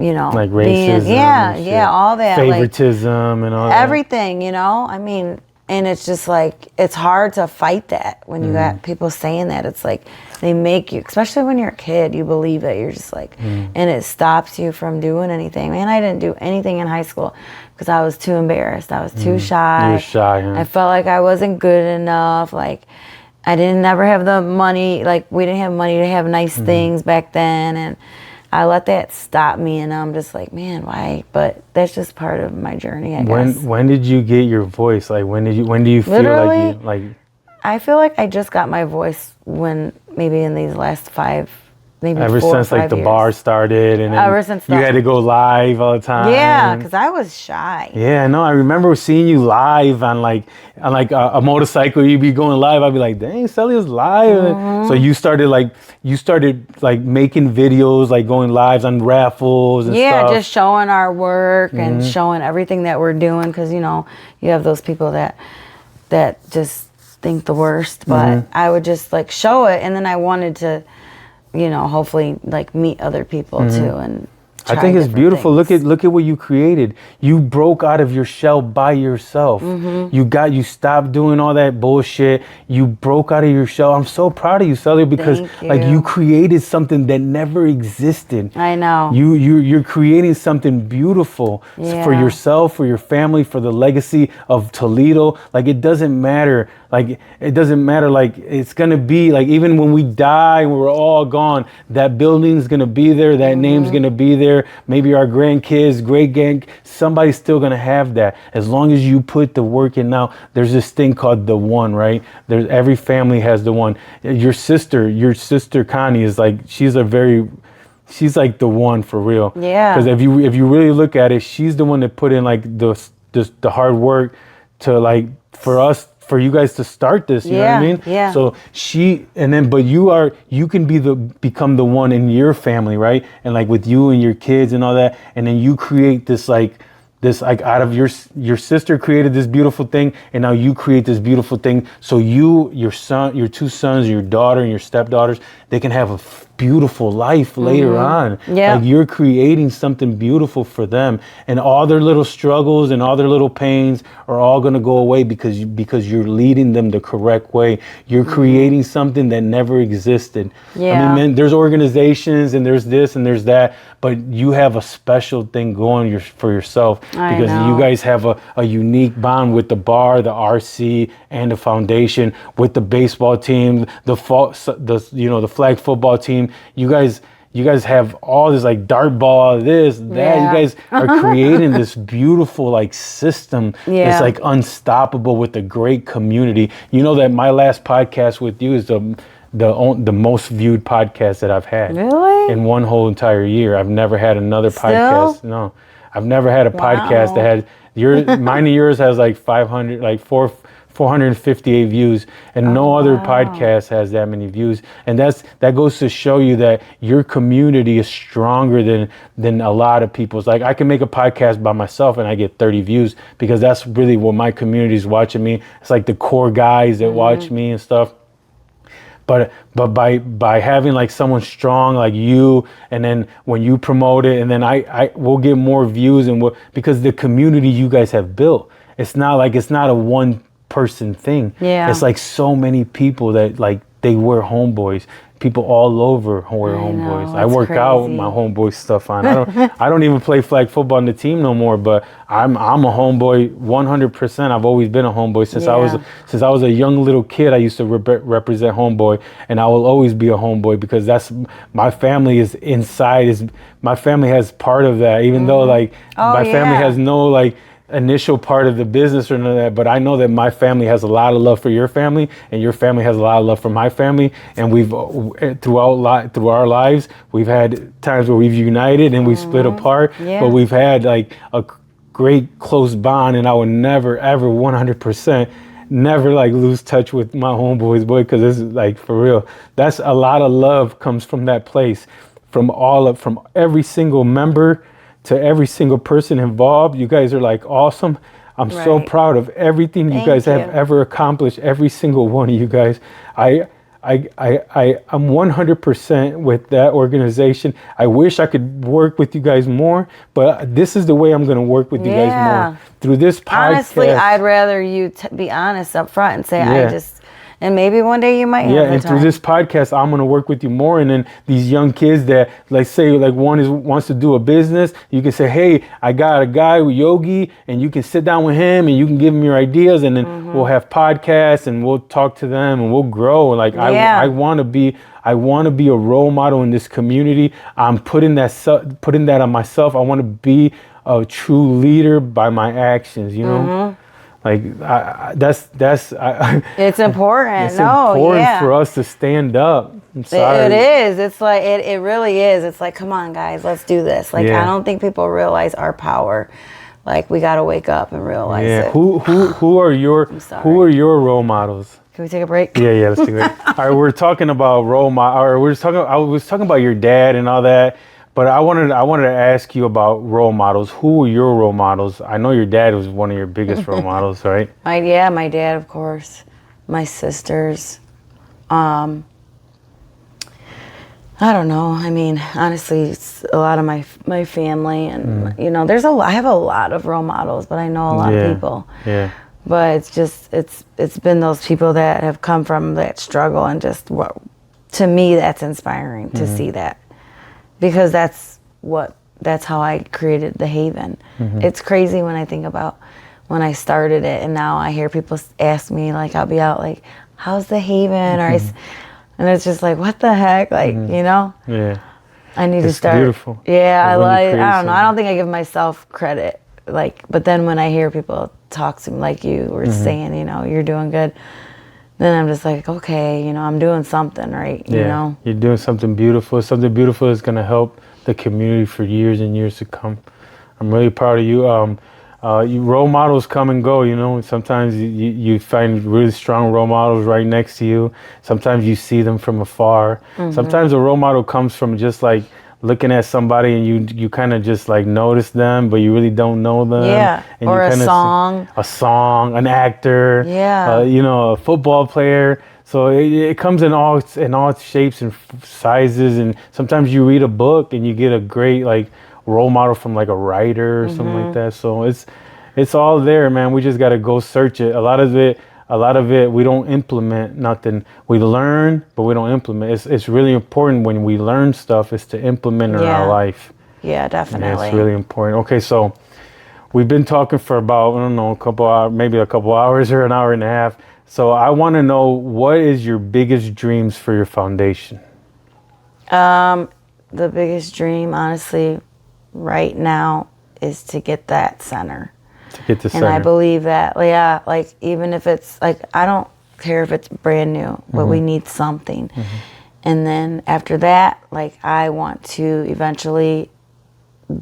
you know, like racism, being, all that, favoritism, and all that. Everything, you know. I mean. And it's just like, it's hard to fight that when you got people saying that. It's like, they make you, especially when you're a kid, you believe it. You're just like, and it stops you from doing anything. Man, I didn't do anything in high school because I was too embarrassed. I was too shy. You were shy, huh? I felt like I wasn't good enough. Like, I didn't never have the money. Like, we didn't have money to have nice things back then. And I let that stop me, and I'm just like, man, why? But that's just part of my journey, I guess. When did you get your voice? Like, when do you feel Literally, like I feel like I just got my voice when maybe in these last 5, maybe ever 4 since or 5 like the years. bar started, and then Ever since you had to go live all the time. Yeah, because I was shy. Yeah, no, I remember seeing you live on a motorcycle. You'd be going live. I'd be like, dang, Celia's live. So you started making videos, like going lives on raffles and stuff. Yeah, just showing our work and showing everything that we're doing, because, you know, you have those people that just think the worst. But I would just like show it, and then I wanted to, you know, hopefully like meet other people too, and try I think it's different beautiful. things. Look at what you created. You broke out of your shell by yourself. You stopped doing all that bullshit. You broke out of your shell. I'm so proud of you, Celia, because Thank like you you. created something that never existed. I know. You're creating something beautiful for Yeah. yourself, for your family, for the legacy of Toledo. Like it doesn't matter. Like it doesn't matter. Like it's gonna be like even when we die, when we're all gone, that building's gonna be there. That name's gonna be there. Maybe our grandkids, great gang, somebody's still gonna have that. As long as you put the work in now, there's this thing called the one, right? There's every family has the one. Your sister Connie is like, she's like the one for real. Yeah. Because if you really look at it, she's the one that put in like the hard work to like for you guys to start this, you know what I mean? Yeah. So but you can become the one in your family, right? And like with you and your kids and all that, and then you create this like out of your sister created this beautiful thing, and now you create this beautiful thing. So your two sons, your daughter and your stepdaughters, they can have a beautiful life later on. Yeah. Like you're creating something beautiful for them, and all their little struggles and all their little pains are all going to go away because you're leading them the correct way. You're creating something that never existed. Yeah. I mean, man, there's organizations and there's this and there's that, but you have a special thing going for yourself because you guys have a unique bond with the bar, the RC, and the foundation, with the baseball team, the flag football team. You guys have all this like dart ball, this, that. Yeah. You guys are creating this beautiful like system that's like unstoppable with a great community. You know that my last podcast with you is the most viewed podcast that I've had. Really? In one whole entire year. I've never had another podcast. No. I've never had a podcast that had mine and yours has like 500, like 458 views, and no other podcast has that many views. And that goes to show you that your community is stronger than a lot of people's. Like I can make a podcast by myself and I get 30 views because that's really what my community is watching me. It's like the core guys that watch me and stuff. But by having like someone strong like you, and then when you promote it, and then I will get more views, and because the community you guys have built, it's not a one person thing. Yeah. It's like so many people that like they wear Homeboys. People all over wear Homeboys. I work out with my Homeboy stuff on. I don't even play flag football on the team no more, but I'm a Homeboy 100%. I've always been a Homeboy since I was a young little kid. I used to represent Homeboy, and I will always be a Homeboy because that's my family is inside. My family has part of that, even though like my family has no like initial part of the business or none of that, but I know that my family has a lot of love for your family, and your family has a lot of love for my family, and we've through our lives we've had times where we've united and we've split apart, but we've had like a great close bond, and I would never ever 100% never like lose touch with my Homeboys, boy, because this is like for real. That's a lot of love comes from that place, from every single member to every single person involved. You guys are like awesome. I'm so proud of everything you guys have ever accomplished. Every single one of you guys. I'm 100% with that organization. I wish I could work with you guys more, but this is the way I'm going to work with you guys more through this podcast. Honestly, I'd rather you be honest up front and say, and maybe one day you might have the and time. through this podcast, I'm gonna work with you more. And then these young kids that like say like wants to do a business, you can say, hey, I got a guy with Yogi, and you can sit down with him and you can give him your ideas, and then we'll have podcasts and we'll talk to them and we'll grow. Like I want to be a role model in this community. I'm putting that on myself. I want to be a true leader by my actions. You know. Like it's important. It's important for us to stand up. I'm sorry. It is. It's like it really is. It's like, come on, guys, let's do this. Like I don't think people realize our power. Like we got to wake up and realize it. Who are your role models? Can we take a break? Yeah, let's take a break. All right, we're talking about role models. I was talking about your dad and all that. But I wanted to ask you about role models. Who were your role models? I know your dad was one of your biggest role models, right? My dad, of course. My sisters. I don't know. I mean, honestly, a lot of my family, and you know, I have a lot of role models, but I know a lot of people. Yeah. But it's just it's been those people that have come from that struggle, and just to me that's inspiring to see that, because that's how I created the Haven. It's crazy when I think about when I started it, and now I hear people ask me, like, I'll be out like, how's the Haven, or and it's just like, what the heck, like, you know. I need to start. Beautiful. Yeah, I don't know. I don't think I give myself credit. Like, but then when I hear people talk to me, like you were saying, you know, you're doing good, then I'm just like, okay, you know, I'm doing something right. You know, you're doing something beautiful. Something beautiful is gonna help the community for years and years to come. I'm really proud of you. You role models come and go, you know. Sometimes you find really strong role models right next to you. Sometimes you see them from afar. Sometimes a role model comes from just like looking at somebody and you kind of just like notice them, but you really don't know them. Yeah, and or you a song, an actor. Yeah, you know, a football player. So it comes in all shapes and sizes. And sometimes you read a book and you get a great like role model from like a writer or something like that. So it's all there, man. We just got to go search it. A lot of it we don't implement nothing. We learn, but we don't implement. It's really important when we learn stuff is to implement in our life. Yeah, definitely. It's really important. Okay, so we've been talking for about, I don't know, a couple hours, maybe a couple hours or an hour and a half. So I want to know, what is your biggest dreams for your foundation? The biggest dream, honestly, right now is to get that center. To get the center. And I believe that, yeah, like even if it's like, I don't care if it's brand new, but we need something. And then after that, like I want to eventually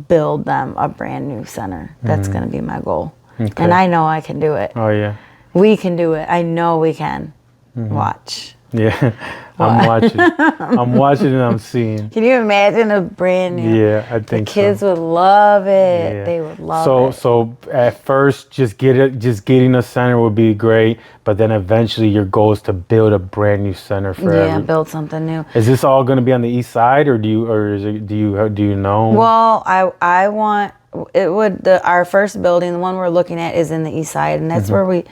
build them a brand new center. That's going to be my goal. Okay. And I know I can do it. Oh yeah. We can do it. I know we can. Watch. Yeah, I'm watching. I'm watching and I'm seeing. Can you imagine a brand new? Yeah, I think the kids would love it. Yeah. They would love it. So at first, just getting a center would be great, but then eventually your goal is to build a brand new center for build something new. Is this all going to be on the east side, or do you know? Well, I want. It would our first building, the one we're looking at, is in the east side, and that's where we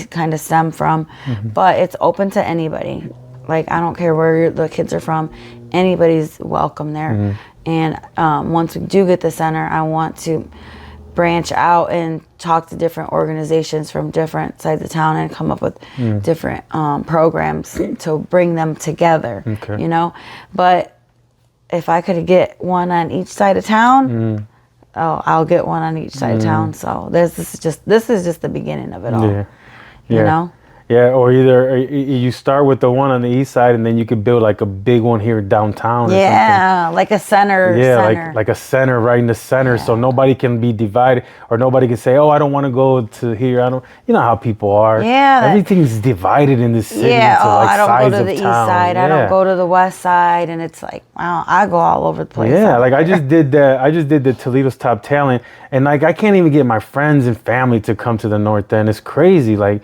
kind of stem from. But it's open to anybody. Like, I don't care where the kids are from, anybody's welcome there. And once we do get the center, I want to branch out and talk to different organizations from different sides of town and come up with different programs to bring them together. Okay. You know, but if I could get one on each side of town. Oh, I'll get one on each side of town. So this is just the beginning of it all. Yeah. You know? Yeah, or either you start with the one on the east side, and then you could build like a big one here downtown. Yeah, like a center. Yeah, like a center right in the center, so nobody can be divided, or nobody can say, "Oh, I don't want to go to here." I don't. You know how people are. Yeah, everything's divided in this city. Yeah. To like I don't size go to the east town. side. I don't go to the west side, and it's like, wow, I go all over the place. Yeah, like I just did the Toledo's Top Talent, and like I can't even get my friends and family to come to the North End. It's crazy. Like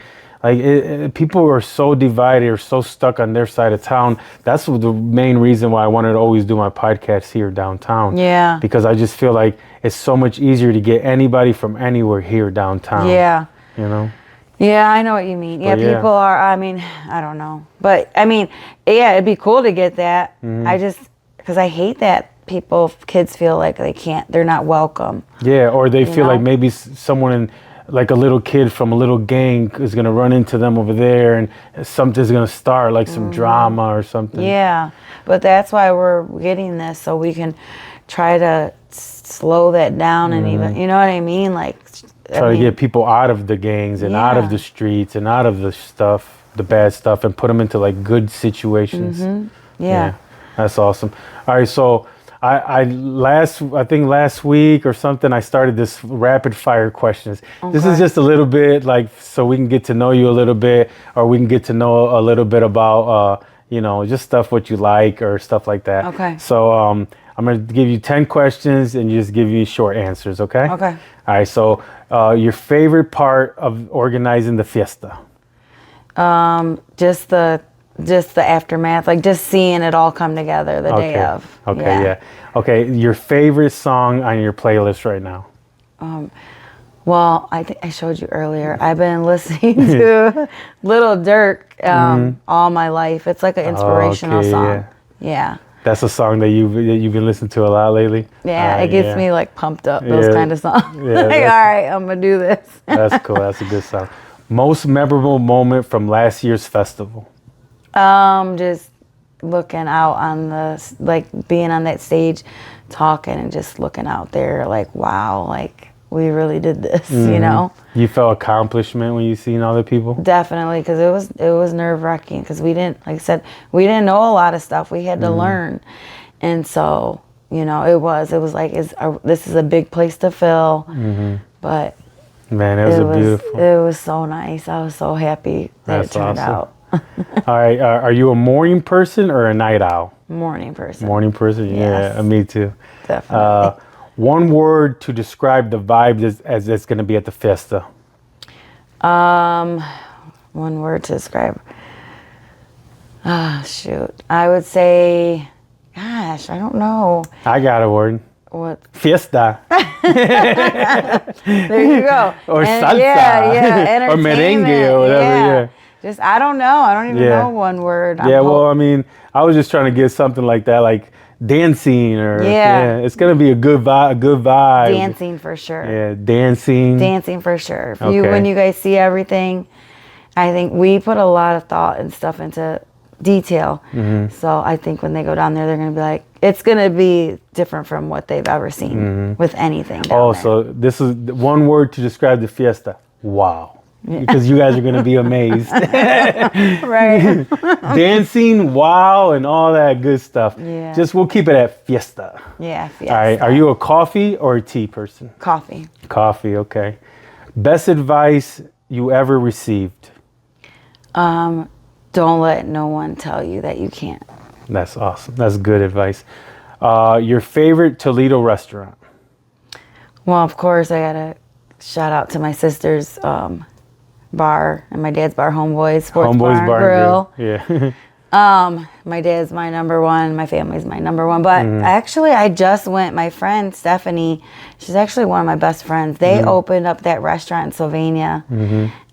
people are so divided or so stuck on their side of town. That's the main reason why I wanted to always do my podcast here downtown. Yeah. Because I just feel like it's so much easier to get anybody from anywhere here downtown. Yeah. You know? Yeah, I know what you mean. Yeah, people are, I mean, I don't know. But, I mean, yeah, it'd be cool to get that. Because I hate that kids feel like they're not welcome. Yeah, or they feel like maybe someone like a little kid from a little gang is going to run into them over there and something's going to start, like some drama or something. Yeah, but that's why we're getting this, so we can try to slow that down and even, you know what I mean? Like, try to get people out of the gangs and out of the streets and out of the stuff, the bad stuff, and put them into like good situations. Yeah, that's awesome. All right, so I think last week or something, I started this rapid fire questions. Okay. This is just a little bit like, so we can get to know you a little bit, or we can get to know a little bit about, just stuff what you like or stuff like that. Okay. So I'm going to give you 10 questions and you just give me short answers, okay? Okay. All right, so your favorite part of organizing the fiesta? Just the just the aftermath, like just seeing it all come together the day of. Okay, yeah. Okay, your favorite song on your playlist right now? Well, I think I showed you earlier. I've been listening to Little Dirk all my life. It's like an inspirational song. Yeah. That's a song that you've been listening to a lot lately? Yeah, it gets me like pumped up, those kind of songs. Yeah, like, all right, I'm going to do this. That's cool. That's a good song. Most memorable moment from last year's festival? Just looking out on being on that stage, talking and just looking out there like, wow, like we really did this, you know? You felt accomplishment when you seen other people? Definitely, because it was nerve-wracking because we didn't, like I said, we didn't know a lot of stuff. We had to learn. And so, you know, it was like, this is a big place to fill. But man, it was beautiful. It was so nice. I was so happy that it turned out. All right, are you a morning person or a night owl? Morning person. Morning person? Yes. Yeah, me too. Definitely. One word to describe the vibe as it's going to be at the Fiesta. One word to describe. Shoot. I would say, gosh, I don't know. I got a word. What? Fiesta. There you go. Or salsa. Yeah. Or merengue or whatever, yeah. Just, I don't know. I don't even know one word. Well, I mean, I was just trying to get something like that, like dancing or it's gonna be a good vibe. Dancing for sure. Yeah, dancing for sure. When you guys see everything, I think we put a lot of thought and stuff into detail. So I think when they go down there, they're gonna be like, it's gonna be different from what they've ever seen with anything down there. So this is one word to describe the Fiesta. Wow. Because you guys are going to be amazed. Right. Dancing, wow, and all that good stuff. Yeah. We'll keep it at Fiesta. Yeah, Fiesta. All right. Are you a coffee or a tea person? Coffee. Coffee, okay. Best advice you ever received? Don't let no one tell you that you can't. That's awesome. That's good advice. Your favorite Toledo restaurant? Well, of course, I got to shout out to my sister's bar and my dad's bar, Homeboys Bar and Grill. Yeah. My dad's my number one. My family's my number one. But actually, I just went. My friend Stephanie, she's actually one of my best friends. They opened up that restaurant in Sylvania.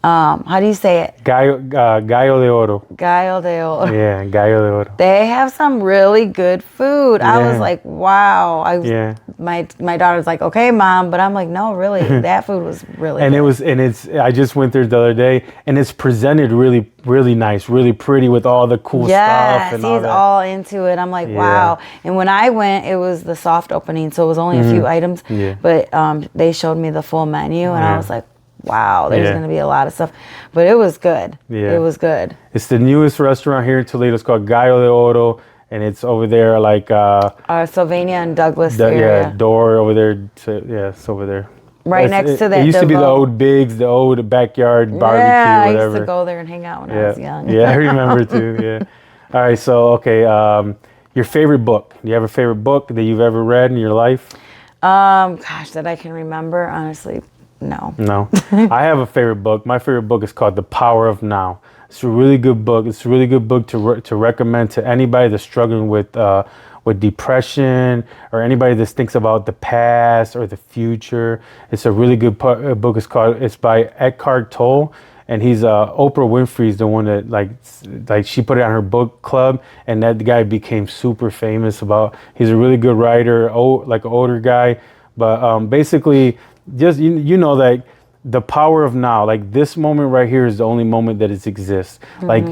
How do you say it? Gallo de Oro. Gallo de Oro. Yeah, Gallo de Oro. They have some really good food. I was like, wow. My daughter's like, okay, Mom, but I'm like, no, really, that food was really good. I just went there the other day, and it's presented really, really nice, really pretty with all the cool stuff and all that. He's all into it. I'm like, wow. And when I went, it was the soft opening, so it was only a few items. Yeah. But they showed me the full menu, and I was like, wow, there's going to be a lot of stuff. But it was good. Yeah. It was good. It's the newest restaurant here in Toledo. It's called Gallo de Oro, and it's over there like... Sylvania and Douglas area. Yeah, door over there. It's over there. Right next to that. It used to be the old Biggs, the old backyard barbecue, whatever. I used to go there and hang out when I was young. Yeah, I remember too, yeah. All right, so, okay, your favorite book. Do you have a favorite book that you've ever read in your life? Gosh, that I can remember, honestly, no. No. I have a favorite book. My favorite book is called The Power of Now. It's a really good book. It's a really good book to recommend to anybody that's struggling with depression or anybody that thinks about the past or the future. It's a really good book. It's by Eckhart Tolle, and he's Oprah Winfrey's the one that like she put it on her book club, and that guy became super famous he's a really good writer, like an older guy, but basically just you know that the power of now, like this moment right here is the only moment that it exists. Like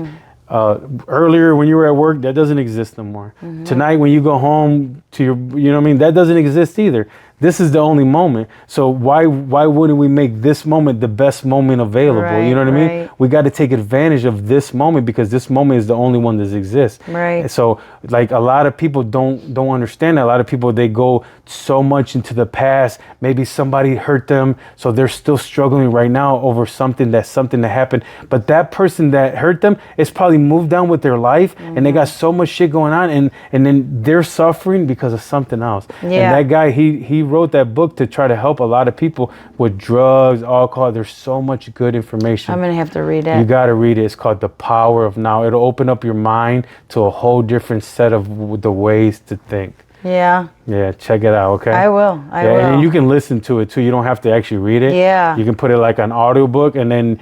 earlier when you were at work, that doesn't exist no more. Tonight when you go home to your, you know what I mean, that doesn't exist either. This is the only moment. So why wouldn't we make this moment the best moment available? Right, you know what I mean? We got to take advantage of this moment because this moment is the only one that exists. Right. So like a lot of people don't understand that. A lot of people, they go so much into the past. Maybe somebody hurt them, so they're still struggling right now over something that happened. But that person that hurt them is probably moved on with their life, and they got so much shit going on, and then they're suffering because of something else. Yeah. And that guy, he wrote that book to try to help a lot of people with drugs, alcohol. There's so much good information. I'm going to have to read it. You got to read it. It's called The Power of Now. It'll open up your mind to a whole different set of the ways to think. Yeah. Yeah, check it out, okay? I will. I will. And you can listen to it too. You don't have to actually read it. Yeah. You can put it like an audiobook, and then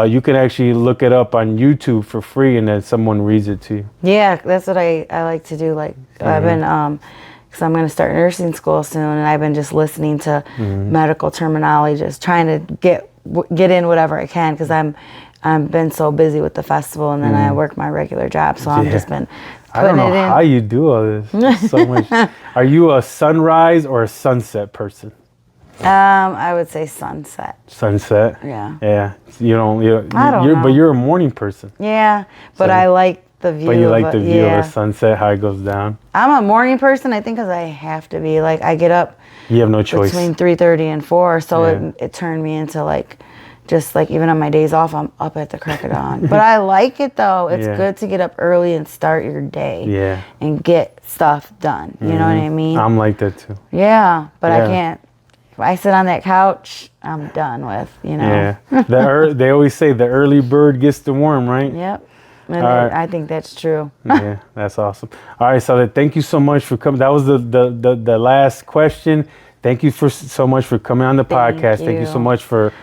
you can actually look it up on YouTube for free, and then someone reads it to you. Yeah, that's what I like to do. Like I've been, because I'm going to start nursing school soon, and I've been just listening to medical terminology, just trying to get in whatever I can, because I've been so busy with the festival, and then I work my regular job, so I've just been I don't know how you do all this. There's so much. Are you a sunrise or a sunset person? I would say sunset. Sunset. Yeah. Yeah. I don't know. But you're a morning person. Yeah, but I like the view. But you like the view yeah. of the sunset, how it goes down. I'm a morning person, I think, because I have to be. Like, I get up. You have no choice. Between 3:30 and 4, so Yeah. it turned me into like. Just like even on my days off, I'm up at the crack of dawn. But I like it though. It's good to get up early and start your day. Yeah. And get stuff done. You know what I mean? I'm like that too. Yeah, but Yeah. I can't. If I sit on that couch, I'm done with. Yeah. They always say the early bird gets the worm, right? Yep. And right. I think that's true. Yeah, that's awesome. All right, so thank you so much for coming. That was the last question. Thank you so much for coming on the podcast. Thank you so much for.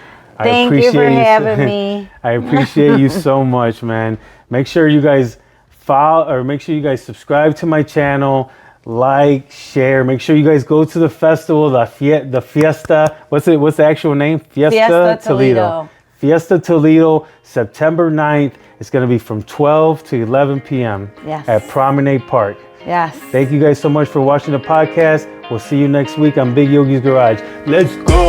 Thank you for having me. I appreciate you so much, man. Make sure you guys follow, or make sure you guys subscribe to my channel, like, share. Make sure you guys go to the festival, the Fiesta. What's the actual name? Fiesta Toledo. Fiesta Toledo, September 9th. It's going to be from 12 to 11 p.m. Yes. At Promenade Park. Yes. Thank you guys so much for watching the podcast. We'll see you next week on Big Yogi'Z Garage. Let's go.